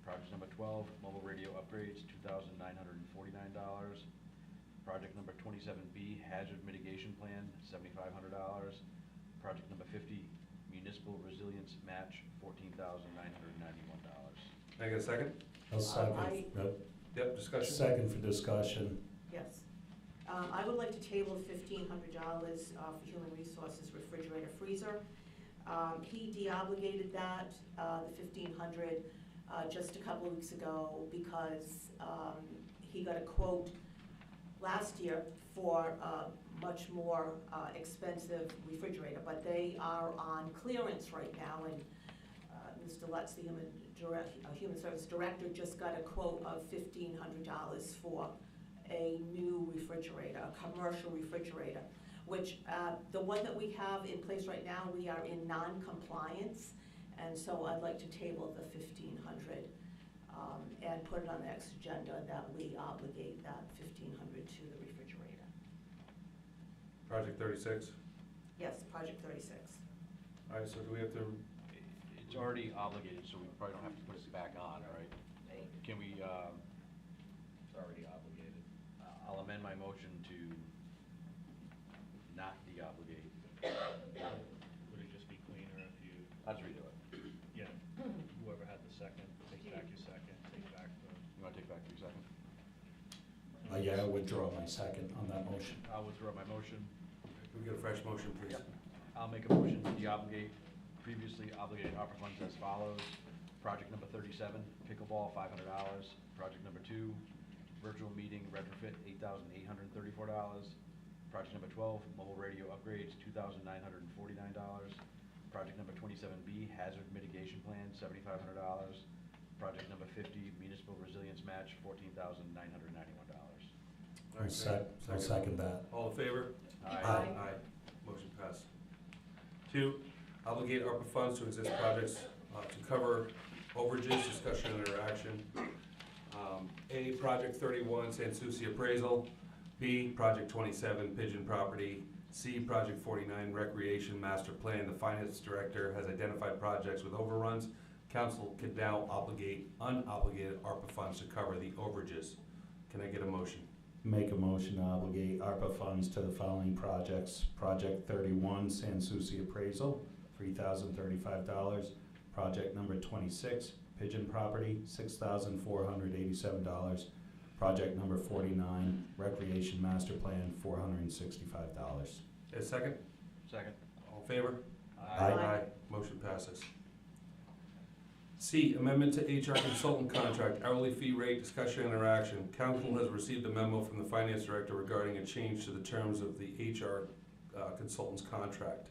Project number 12, mobile radio upgrades, $2,949. Project number 27B, hazard mitigation plan, $7,500. Project number 50, municipal resilience match, $14,991. Can I get a second? I'll second. Yep, discussion? Second for discussion. Yes. I would like to table $1,500 for Human Resources refrigerator freezer. He deobligated that, the $1,500, just a couple of weeks ago because he got a quote last year for a much more expensive refrigerator, but they are on clearance right now, and Mr. Lutz, the Human Service Director, just got a quote of $1,500 for a new refrigerator, a commercial refrigerator, which the one that we have in place right now, we are in non-compliance, and so I'd like to table the $1,500 and put it on the next agenda that we obligate that $1,500 to the refrigerator. Project 36? Yes, Project 36. All right, so do we have to, It's already obligated, so we probably don't have to put it back on, right? Can we, It's already obligated. I'll amend my motion to not deobligate. Would it just be cleaner if you, I'll just redo it. yeah, whoever had the second, take back your second, take back the, You wanna take back 3 seconds? Yeah, I withdraw my second on that motion. I'll withdraw my motion. can we get a fresh motion, please? Yep. I'll make a motion to deobligate previously obligated ARPA funds as follows. Project number 37, pickleball, $500. Project number 2, virtual meeting retrofit, $8,834. Project number 12, mobile radio upgrades, $2,949. Project number 27B, hazard mitigation plan, $7,500. Project number 50, municipal resilience match, $14,991. I'll second that. All in favor? Aye. Motion passed. 2, obligate ARPA funds to exist projects to cover overages, discussion and interaction. A, Project 31, San Souci appraisal. B, Project 27, Pigeon property. C, Project 49, recreation master plan. The finance director has identified projects with overruns. Council can now obligate unobligated ARPA funds to cover the overages. Can I get a motion? Make a motion to obligate ARPA funds to the following projects. Project 31, San Souci appraisal, $3,035. Project number 26, Pigeon property, $6,487. Project number 49, recreation master plan, $465. A second? Second. All in favor? Aye. Motion passes. C, amendment to HR consultant contract, hourly fee rate, discussion, and interaction. Council has received a memo from the finance director regarding a change to the terms of the HR consultant's contract.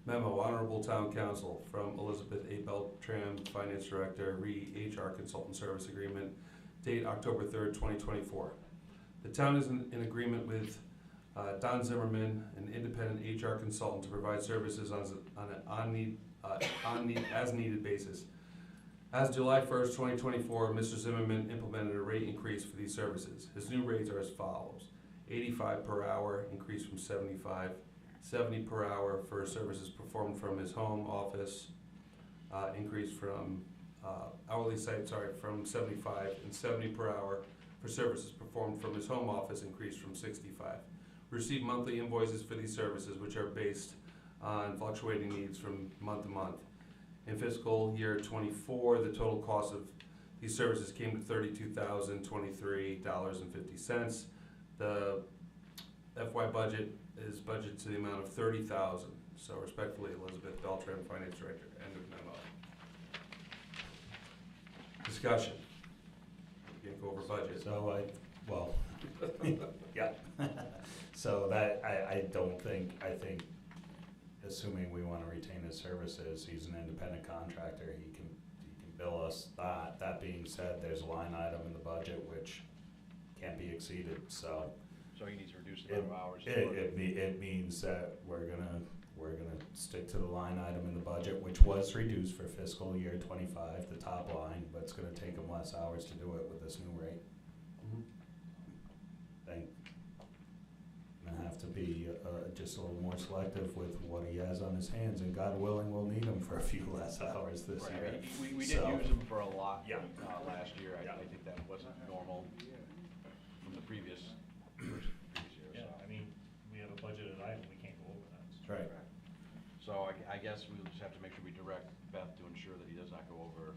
Memo, Honorable Town Council, from Elizabeth A. Beltran, Finance Director, HR Consultant Service Agreement, date October 3rd, 2024. The town is in agreement with Don Zimmerman, an independent HR consultant, to provide services on an as needed basis. As July 1st, 2024, Mr. Zimmerman implemented a rate increase for these services. His new rates are as follows: $85 per hour, increased from $75, $70 per hour for services performed from his home office, increased from from $75, and $70 per hour for services performed from his home office, increased from $65. Receive monthly invoices for these services, which are based on fluctuating needs from month to month. In fiscal year 24, the total cost of these services came to $32,023.50. The FY budget is budgeted to the amount of $30,000. So respectfully, Elizabeth Beltran, Finance Director. End of memo. Discussion. We can't go over budget. So yeah. So that, I think, assuming we wanna retain his services, he's an independent contractor, he can bill us that. That being said, there's a line item in the budget which can't be exceeded, so. So he needs to reduce the amount of hours. It means that we're gonna stick to the line item in the budget, which was reduced for fiscal year 25, the top line, but it's gonna take him less hours to do it with this new rate. Gonna have to be just a little more selective with what he has on his hands, and God willing, we'll need him for a few less hours this year. We did use him for a lot last year. I think that wasn't normal from the previous year. Yeah, I mean, we have a budgeted item, we can't go over that. That's right. So I guess we'll just have to make sure we direct Beth to ensure that he does not go over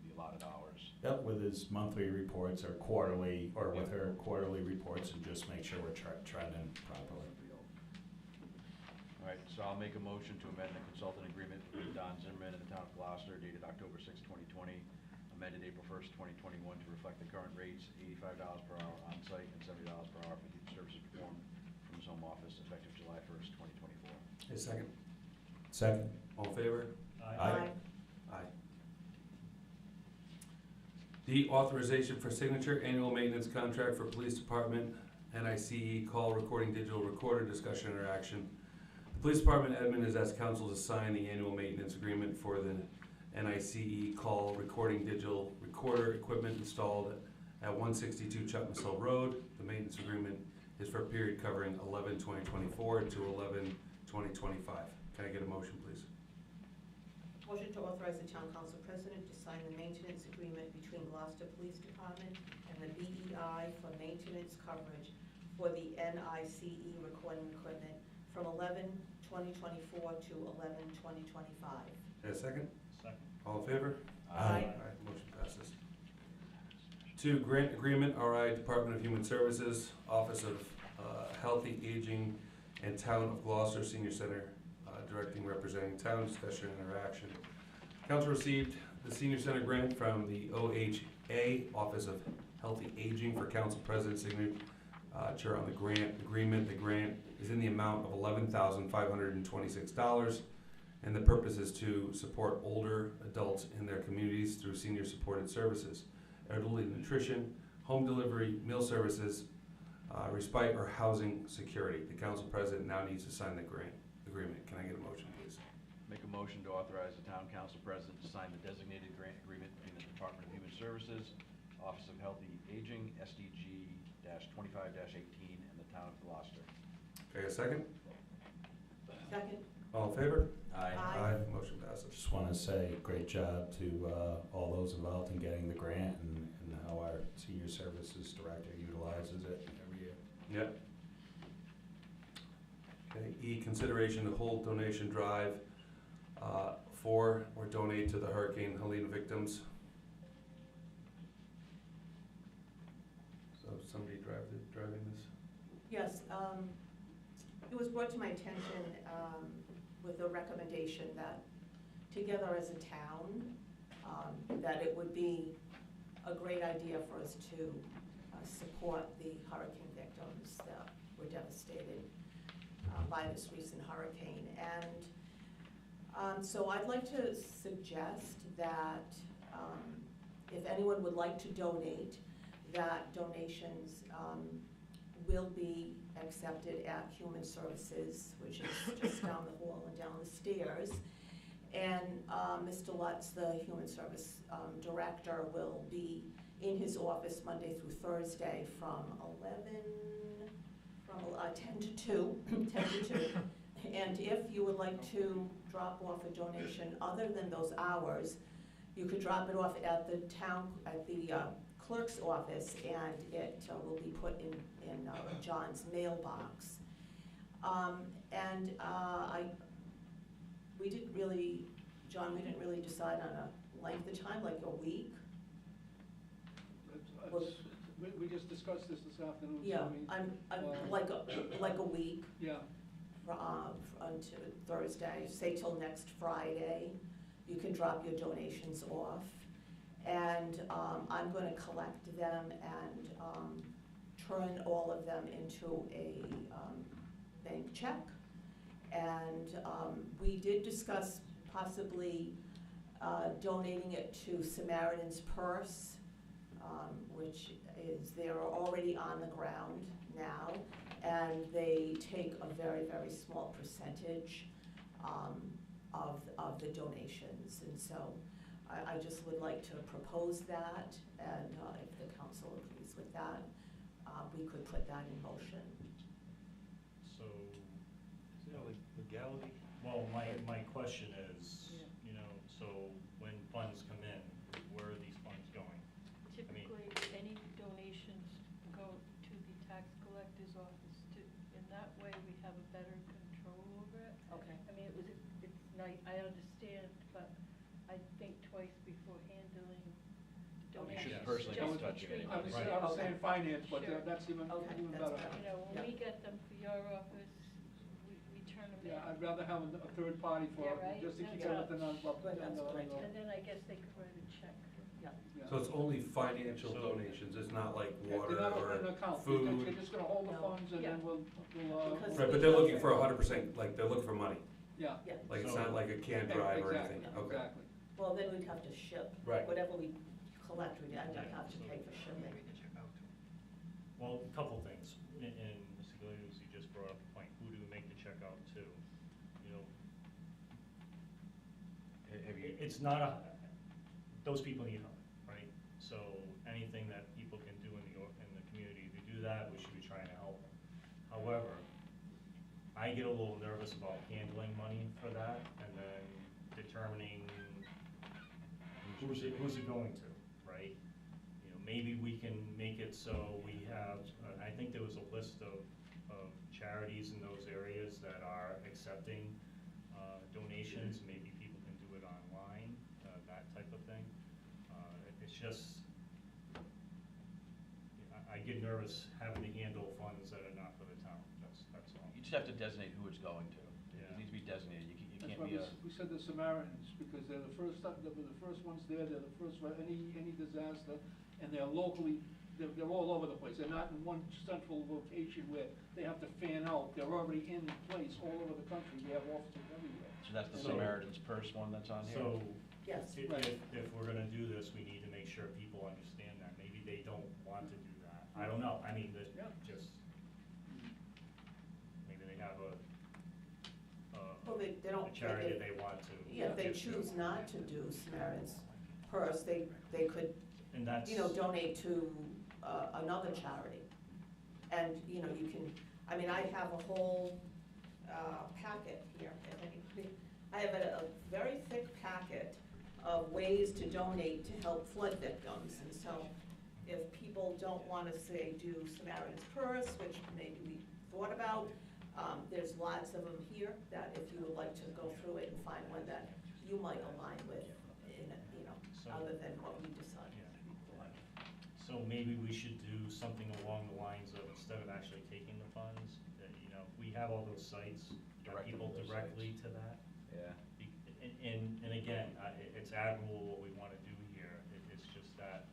the allotted hours. Yep, with his monthly reports or quarterly, or with her quarterly reports, and just make sure we're trending properly. All right, so I'll make a motion to amend the consultant agreement with Don Zimmerman and the town of Glocester dated October 6, 2020, amended April 1st, 2021 to reflect the current rates, $85 per hour on-site and $70 per hour for the services performed from his home office, effective July 1st, 2024. A second. Second. All in favor? Aye. Aye. D, authorization for signature, annual maintenance contract for police department, NICE call recording digital recorder, discussion interaction. The police department admin has asked council to sign the annual maintenance agreement for the NICE call recording digital recorder equipment installed at 162 Chutmas Hill Road. The maintenance agreement is for a period covering 11/2024 to 11/2025. Can I get a motion, please? Motion to authorize the town council president to sign the maintenance agreement between Gloucester Police Department and the BEI for maintenance coverage for the NICE recording equipment from 11/2024 to 11/2025. A second? Second. All in favor? Aye. Motion passes. 2, grant agreement, RI Department of Human Services, Office of Healthy Aging, and Town of Gloucester Senior Center, directing representing town, discussion and interaction. Council received the Senior Center grant from the OHA, Office of Healthy Aging, for council president Chair on the grant agreement. The grant is in the amount of $11,526, and the purpose is to support older adults in their communities through senior supported services, elderly nutrition, home delivery, meal services, respite or housing security. The council president now needs to sign the grant agreement. Can I get a motion, please? Make a motion to authorize the town council president to sign the designated grant agreement between the Department of Human Services, Office of Healthy Aging, SDG-25-18, and the town of Glocester. Okay, a second? Second. All in favor? Aye. Motion passes. Just want to say, great job to all those involved in getting the grant and how our senior services director utilizes it every year. Yep. Okay, E, consideration to hold donation drive for or donate to the Hurricane Helene victims. So somebody driving this? Yes, it was brought to my attention with a recommendation that together as a town, that it would be a great idea for us to support the hurricane victims that were devastated by this recent hurricane. And so I'd like to suggest that if anyone would like to donate, that donations will be accepted at Human Services, which is just down the hall and down the stairs. And Mr. Lutz, the Human Service Director, will be in his office Monday through Thursday from 10 to 2, 10 to 2. And if you would like to drop off a donation other than those hours, you could drop it off at the clerk's office, and it will be put in John's mailbox. We didn't really decide on a length of time, like a week. We just discussed this afternoon. Yeah, so I mean, like a week. Yeah. Until Thursday, say till next Friday. You can drop your donations off. And I'm going to collect them and turn all of them into a bank check. And we did discuss possibly donating it to Samaritan's Purse, which is, they're already on the ground now, and they take a very, very small percentage of the donations. And so I just would like to propose that, and if the council agrees with that, we could put that in motion. So, Is there legality? well, my question is, you know, so when funds come in, where are these funds going? Typically, any donations go to the tax collector's office too. In that way, we have a better control over it. Okay. I mean, it's nice, I understand, but I think twice before handling You donations. shouldn't personally just touch it between- anyway. I was saying finance, but Sure. that's even Okay, even that's better. better. You know, when Yeah. we get them for your office, we turn them in. Yeah, I'd rather have a third party for Yeah, it, right? just to keep That's right. everything on. Good, that's great. And then I guess they could write a check. Yeah. Yeah. So it's only financial So- donations, it's not like Yeah, water they're not or an account, food? they're just gonna hold the No. funds and Yeah. then we'll Because- Right, but they're looking for 100%, like, they're looking for money, yeah. Yeah, like it's So- not like a can drive or anything, Exactly, okay. exactly. well, then we'd have to ship. Right. Whatever we collect, we'd have to pay for shipping. Well, a couple things, and Mr. Gillies, you just brought up a point, who do we make the check out to? You know, Have you, it's not those people need help, right? So anything that people can do in the community to do that, we should be trying to help them. However, I get a little nervous about handling money for that and then determining who's it going to, right? You know, maybe we can make it so we have, I think there was a list of charities in those areas that are accepting donations. Maybe people can do it online, that type of thing. It's just, I get nervous having to handle funds that are not for the town, that's all. you just have to designate who it's going to. Yeah. It needs to be designated, you That's can't why be we said the Samaritans, because they're the first ones there, they're the first, any disaster, and they're locally they're all over the place. They're not in one central location where they have to fan out. They're already in place all over the country. We have offices everywhere. So that's the So- Samaritan's Purse one that's on here? So, Yes. if we're gonna do this, we need to make sure people understand that. Maybe they don't want to do that. I don't know. I mean, Yeah. just, maybe they have Well, they a don't, charity they want to. yeah, if they give to. choose not to do Samaritan's Purse, they could, And that's. donate to another charity. And, you can, I mean, I have a whole packet here, if anybody, I have a very thick packet of ways to donate to help flood victims. And so if people don't want to say do Samaritan's Purse, which maybe we thought about, there's lots of them here that if you would like to go through it and find one that you might align with, So- other than what we decide. Yeah. So maybe we should do something along the lines of, instead of actually taking the funds, that, we have all those sites, direct Direct them people to those directly sites. to that. Yeah. And again, it's admirable what we wanna do here, it's just that,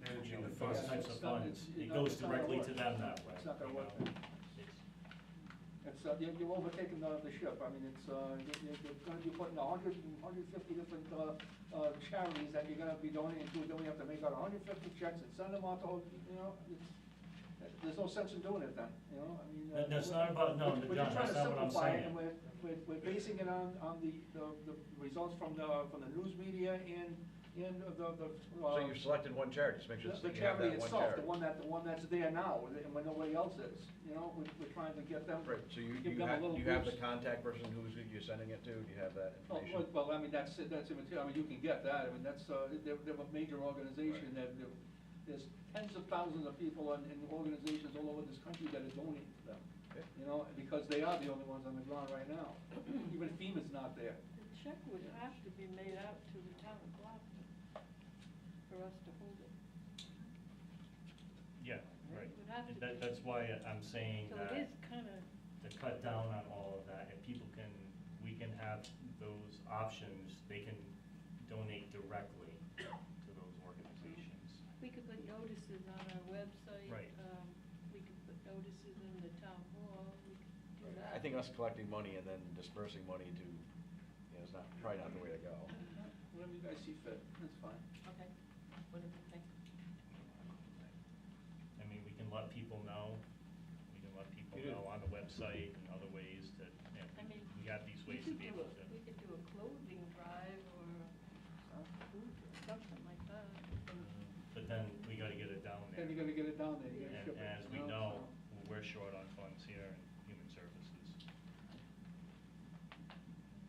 Managing the those funds. types of It's not- funds, it's it not- goes it's not gonna directly work. to them that way. It's not gonna work. It's- It's, you're overtaking the ship. I mean, it's, you're gonna be putting 150 different, charities that you're gonna be donating to, then we have to make out 150 checks and send them out to, there's no sense in doing it then, I mean. That's not about, no, we're John, just trying that's to not what I'm simplify it, saying. and we're basing it on the results from the news media and the. So you've selected one charity, just make sure The that you have charity that one itself, charity. the one that's there now, and when nobody else is, we're trying to get them. Right, so you give them a little have the boost. contact person who's you're sending it to, do you have that Oh, information? well, I mean, that's immaterial, I mean, you can get that, I mean, they're a major organization that, there's tens of thousands of people and organizations all over this country that are donating to them. Okay. Because they are the only ones on the ground right now, even FEMA's not there. The check would have to be made out to the town of Glocester for us to hold it. Yeah, right. It would have to be. That's why I'm saying So that. it is kinda, To cut down on all of that, if people we can have those options, they can donate directly to those organizations. we could put notices on our website. Right. We could put notices in the town hall, we could do that. I think us collecting money and then dispersing money to, is probably not the way to go. Whatever you guys see fit, that's fine. Okay, what do you think? I mean, we can let people know, on the website and other ways that, I mean, we got these ways to be able to. We could do a clothing drive or food or something like that. But then we gotta get it down there. Then you gotta get it down there, you gotta And ship it. as we know, we're short on funds here in human services.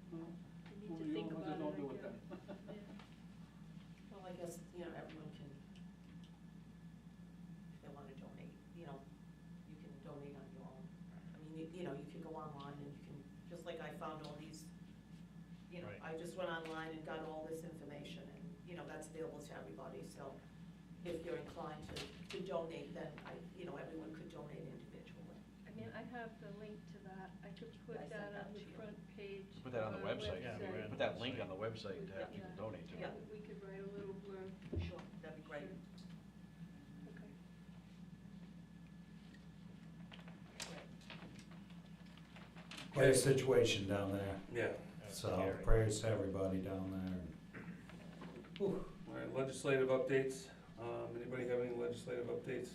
We need Well, to you're think the ones about that it don't do it again. then. Well, I guess, everyone can, if they wanna donate, you can donate on your own. I mean, you can go online and you can, just like I found all these, Right. I just went online and got all this information and, that's available to everybody, so if you're inclined to donate, then everyone could donate individually. I mean, I have the link to that, I could put I sent that that on to the you. front page. Put that on the of our website, Yeah, put that link on the website to have people donate to. Yeah. We could write a little blurb. Sure, that'd be great. Okay. Quite a situation down there, Yeah. so Scary. prayers to everybody down there. All right, legislative updates. Anybody have any legislative updates?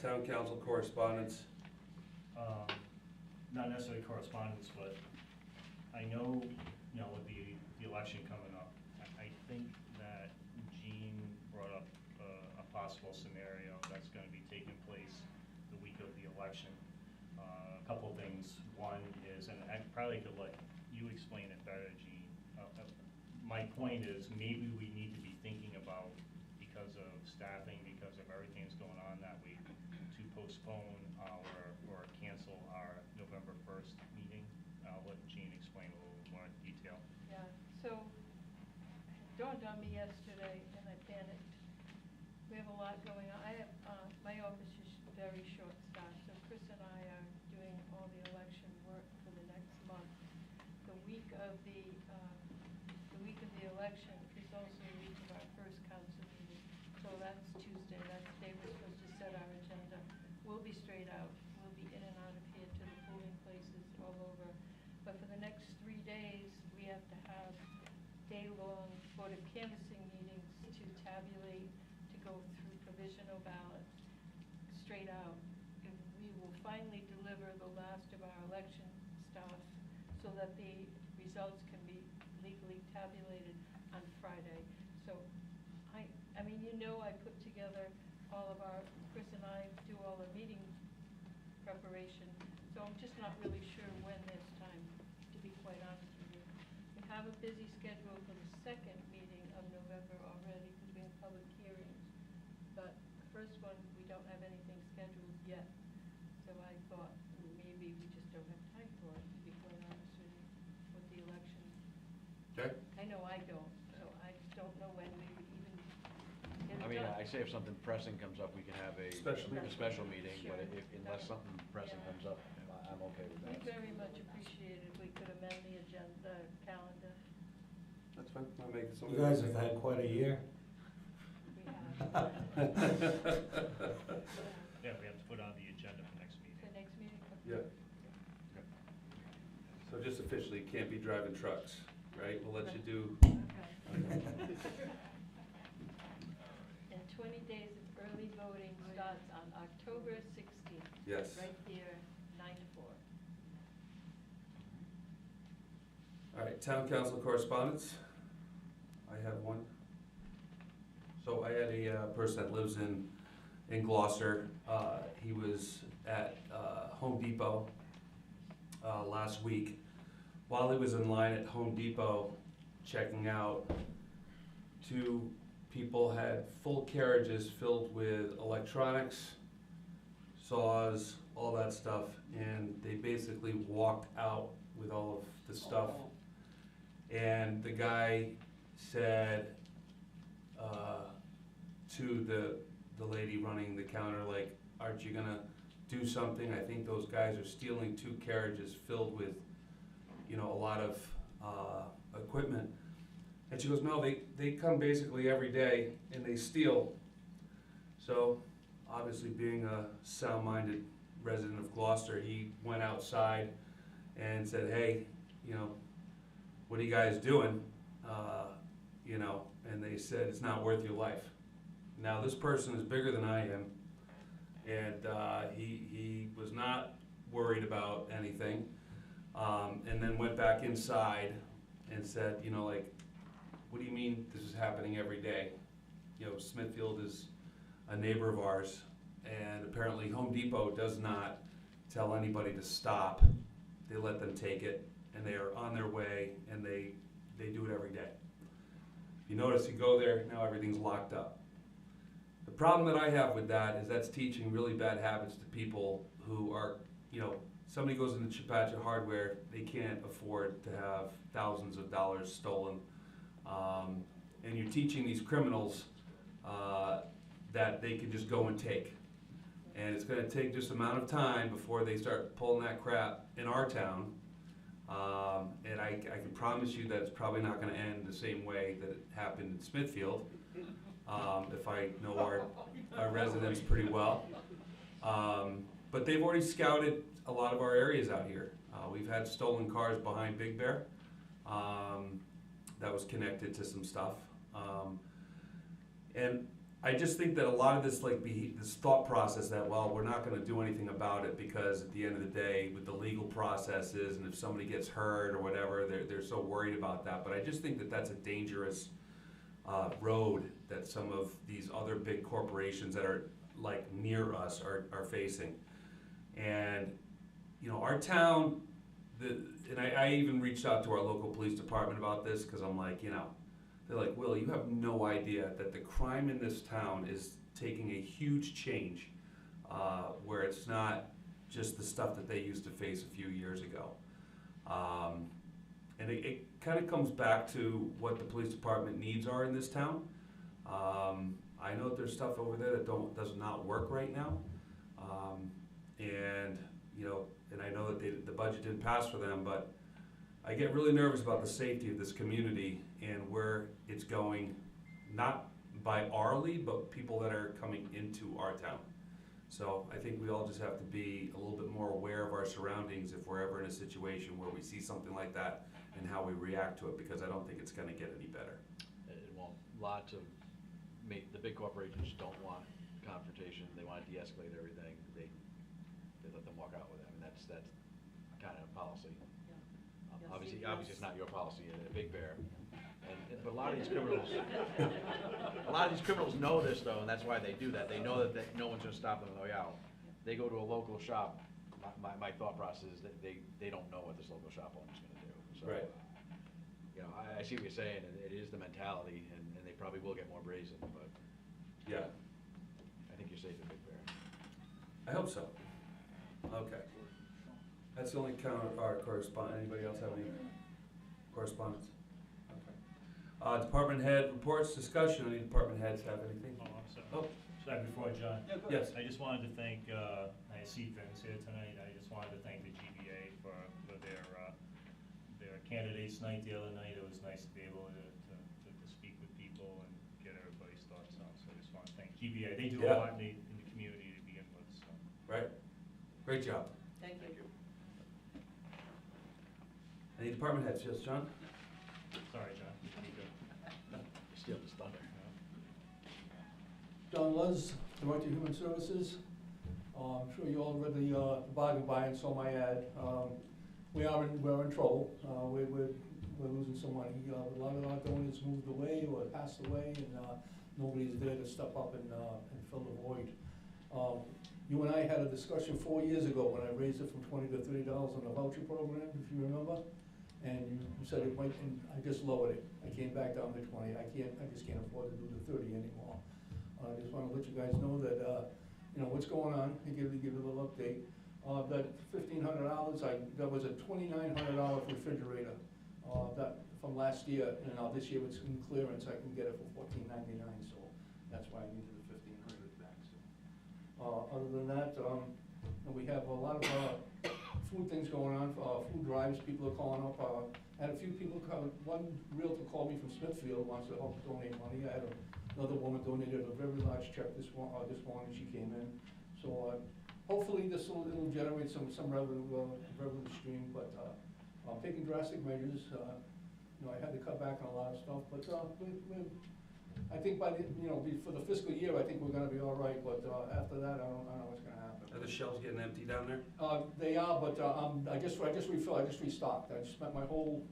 Town council correspondence. Not necessarily correspondence, but I know, with the election coming up, I think that Jean brought up a possible scenario that's gonna be taking place the week of the election. A couple things. One is, and I probably could let you explain it better, Jean. My point is, maybe we need to be thinking about, because of staffing, because of everything that's going on that week, to postpone or cancel our November 1st meeting. I'll let Jean explain a little more detail. Yeah, so it dawned on me yesterday and I panicked. We have a lot going on. My office is very short-staffed, so Chris and I are doing all the election work for the next month. The week go to canvassing meetings to tabulate, to go through provisional ballots, straight out. And we will finally deliver the last of our election stuff so that the results can be legally tabulated on Friday. So I mean, you know, I put together all of our, Chris and I do all the meeting preparation, so I'm just not really sure when there's time, to be quite honest with you. We have a busy schedule for the second meeting of November already, because we have public hearings. But the first one, we don't have anything scheduled yet. So I thought maybe we just don't have time for it, to be quite honest with you, with the election. Okay. I know I don't, so I just don't know when we would even get it I mean, done. I say if something pressing comes up, we can have a Special a special meeting, but Sure. unless something pressing Yeah. comes up, I'm okay with We that. very much appreciate it if we could amend the agenda calendar. That's fine, I'll make some. You guys have had quite a year. We have. Yeah, we have to put on the agenda for next meeting. The next meeting? Yeah. So just officially, can't be driving trucks, right? We'll let you do. And 20 days of early voting starts on October 16th. Yes. Right here, 9 to 4. All right, town council correspondence. I have one. So I had a person that lives in Glocester. He was at Home Depot last week. While he was in line at Home Depot checking out, two people had full carriages filled with electronics, saws, all that stuff, and they basically walked out with all of the stuff. And the guy said to the lady running the counter, like, aren't you gonna do something? I think those guys are stealing 2 carriages filled with, you know, a lot of equipment. And she goes, no, they come basically every day and they steal. So obviously being a sound-minded resident of Gloucester, he went outside and said, hey, you know, what are you guys doing? You know, and they said, it's not worth your life. Now this person is bigger than I am, and he was not worried about anything, and then went back inside and said, you know, like, what do you mean this is happening every day? You know, Smithfield is a neighbor of ours, and apparently Home Depot does not tell anybody to stop. They let them take it, and they are on their way, and they do it every day. You notice you go there, now everything's locked up. The problem that I have with that is that's teaching really bad habits to people who are, you know, somebody goes into Chipatcha Hardware, they can't afford to have thousands of dollars stolen. And you're teaching these criminals that they can just go and take. And it's gonna take just amount of time before they start pulling that crap in our town. And I can promise you that it's probably not gonna end the same way that it happened in Smithfield, if I know our residents pretty well. But they've already scouted a lot of our areas out here. We've had stolen cars behind Big Bear that was connected to some stuff. And I just think that a lot of this, like, this thought process that, well, we're not gonna do anything about it because at the end of the day, with the legal processes, and if somebody gets hurt or whatever, they're so worried about that. But I just think that that's a dangerous road that some of these other big corporations that are, like, near us are facing. And, you know, our town, and I even reached out to our local police department about this, because I'm like, you know, they're like, Will, you have no idea that the crime in this town is taking a huge change, where it's not just the stuff that they used to face a few years ago. And it kind of comes back to what the police department needs are in this town. I know that there's stuff over there that does not work right now. And, you know, and I know that the budget didn't pass for them, but I get really nervous about the safety of this community and where it's going, not by our lead, but people that are coming into our town. So I think we all just have to be a little bit more aware of our surroundings if we're ever in a situation where we see something like that and how we react to it, because I don't think it's gonna get any better. lots of, the big corporations don't want confrontation, they wanna de-escalate everything, they let them walk out with it, I mean, that's kind of policy. Obviously, it's not your policy at Big Bear, but a lot of these criminals know this though, and that's why they do that, they know that no one's gonna stop them on the way out. They go to a local shop, my thought process is that they don't know what this local shop owner's gonna do, so. Right. You know, I see what you're saying, and it is the mentality, and they probably will get more brazen, but Yeah, I think you're safe at Big Bear. I hope so. Okay. That's the only correspondence. Anybody else have any correspondence? Okay. Department head reports, discussion. Any department heads have anything? Oh, I'm sorry. Oh, Sorry, before John. yes. I just wanted to thank, I see Vince here tonight, I just wanted to thank the GBA for their candidates night the other night. It was nice to be able to speak with people and get everybody's thoughts on, so I just want to thank GBA. They do a Yeah. lot in the community to begin with, so. Right. Great job. Thank you. Any department heads? Yes, John? Sorry, John. You go. Steal his thunder. John Luz, Director of Human Services. I'm sure you all read the bargain buy and saw my ad. We're in trouble. We're losing some money. A lot of our donors moved away or passed away, and nobody's there to step up and fill the void. You and I had a discussion 4 years ago when I raised it from $20 to $30 on the voucher program, if you remember. And you said it might, and I just lowered it. I came back down to 20. I just can't afford to do the 30 anymore. I just want to let you guys know that, you know, what's going on, and give you a little update. That $1,500, that was a $2,900 refrigerator, that from last year, and now this year it's in clearance, I can get it for $14.99, so that's why I needed the $1,500 back, so. Other than that, we have a lot of, food things going on, food drives, people are calling up, I had a few people call, one realtor called me from Smithfield, wants to help donate money. I had another woman donated a very large check this morning, she came in. So, hopefully it'll generate some revenue stream, but, I'm taking drastic measures. You know, I had to cut back on a lot of stuff, but, I think by the, you know, for the fiscal year, I think we're gonna be all right, but, after that, I don't know what's gonna happen. Are the shelves getting empty down there? They are, but, I just restocked. I just spent my whole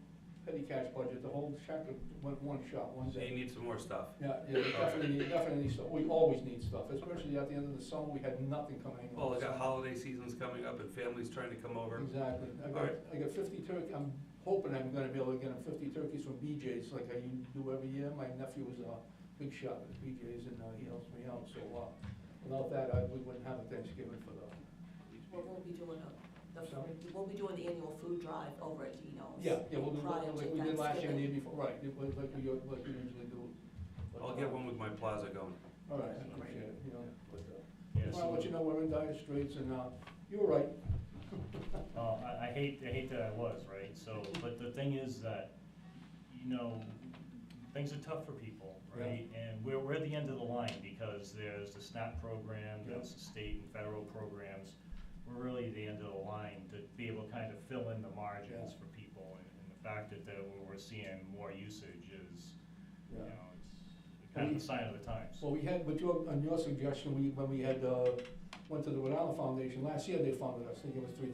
petty cash budget, the whole check went one shot, one So you day. need some more stuff. Yeah, definitely need stuff. We always need stuff, especially at the end of the summer, we had nothing coming in. Well, I got holiday seasons coming up and families trying to come over. Exactly. I Alright. got 50 turkey, I'm hoping I'm gonna be able to get them 50 turkeys from BJ's like I do every year. My nephew is a big shot at BJ's and, he helps me out, so, without that, we wouldn't have a Thanksgiving for the. We'll be doing Sorry? we'll be doing the annual food drive over at Dino's. Yeah, we'll do, prior to like we did last year and the year Thanksgiving. before, right, like we usually do. But, I'll get one with my plaza going. All right, I appreciate it, you know, but, Yes. I'll let you know we're in dire straits, and, you were right. I hate that I was, right, so, but the thing is that, you know, things are tough for people, right? And we're at the end of the line, because there's the SNAP program, there's the state and federal programs. We're really at the end of the line to be able to kind of fill in the margins for people, and the fact that we're seeing more usage is, you know, it's kind of a sign of the times. Well, we had, but on your suggestion, when we had, went to the Rhode Island Foundation, last year they funded us, they gave us $3,000,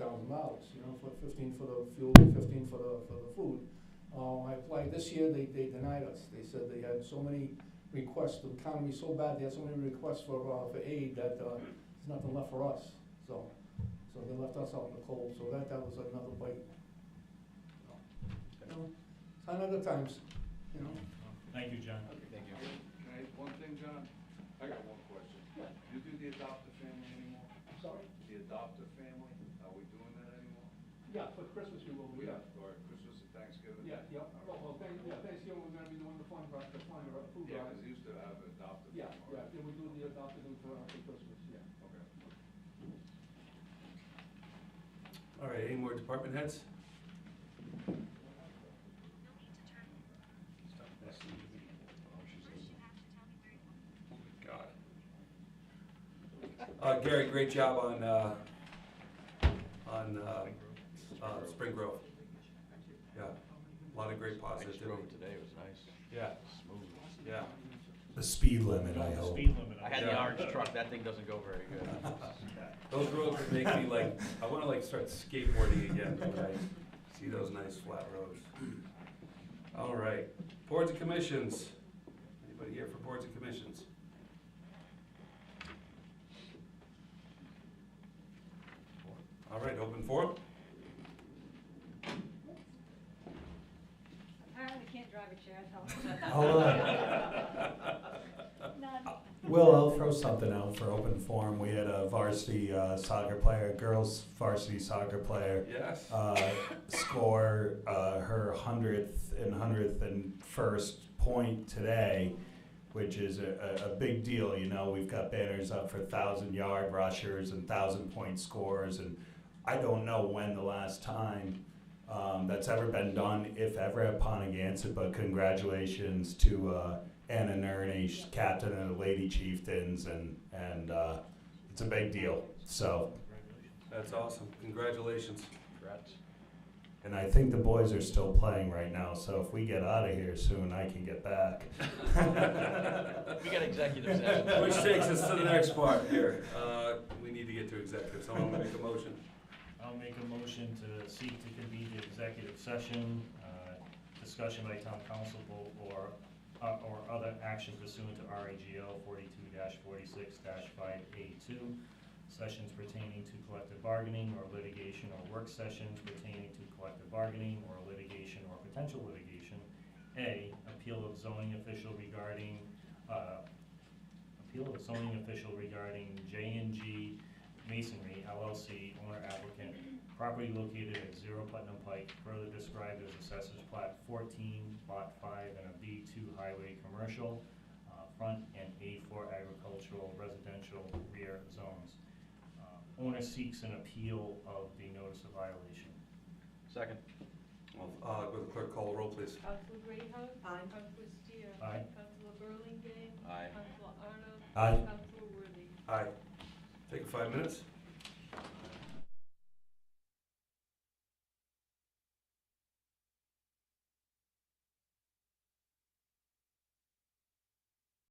you know, for 15 for the fuel, 15 for the food. I applied this year, they denied us. They said they had so many requests, the economy's so bad, they had so many requests for aid that, there's nothing left for us, so they left us out in the cold, so that was another bite. You know, sign of the times, you know. Thank you, John. Thank you. Can I ask one thing, John? I got one question. Yeah. You do the adoptive family anymore? Sorry? The adoptive family, are we doing that anymore? Yeah, for Christmas we will, yeah. Or Christmas and Thanksgiving? Thanksgiving we're gonna be doing the food Yeah, drive. because you used to have adoptive. Yeah, before. yeah, we do the adopted for Christmas, yeah. Okay. All right, any more department heads? God. Gary, great job on Spring Grove. Yeah, a lot of great I just drove positivity. today, it was nice. Yeah, Smooth. Yeah. The speed limit, I hope. Speed limit. I had the Yeah. orange truck, that thing doesn't go very good. Those roads would make me like, I wanna like start skateboarding again when I see those nice flat roads. All right, boards and commissions. Anybody here for boards and commissions? All right, open forum? Apparently can't drive a chair, so. None. Will, I'll throw something out for open forum. We had a varsity soccer player, girls varsity soccer player, Yes. score her 101st point today, which is a big deal. You know, we've got banners up for 1,000-yard rushers and 1,000-point scorers, and I don't know when the last time that's ever been done, if ever, at Pontiganset, but congratulations to Anna Nerney, she's captain of the Lady Chieftains, and it's a big deal. So, That's awesome. Congratulations. Congrats. and I think the boys are still playing right now, so if we get out of here soon, I can get back. We got executive session. Which takes us to the next part here. We need to get to executive. Someone make a motion. I'll make a motion to seek to convene the executive session, discussion by town council or other action pursuant to RAGL 42-46-5A2, sessions pertaining to collective bargaining or litigation, or work sessions pertaining to collective bargaining or litigation or potential litigation. A, appeal of zoning official regarding J&G Masonry LLC, owner applicant, property located at 0 Putnam Pike, further described as Assessors Plat 14, Lot 5, and a B2 highway commercial, front, and A4 agricultural residential rear zones. Owner seeks an appeal of the notice of violation. Second. Well, will the clerk call the roll, please? Counselor Greathouse? Aye. Counselor Steer? Aye. Counselor Burlingame? Aye. Counselor Arnold? Aye. Counselor Worthy? Aye. Take 5 minutes.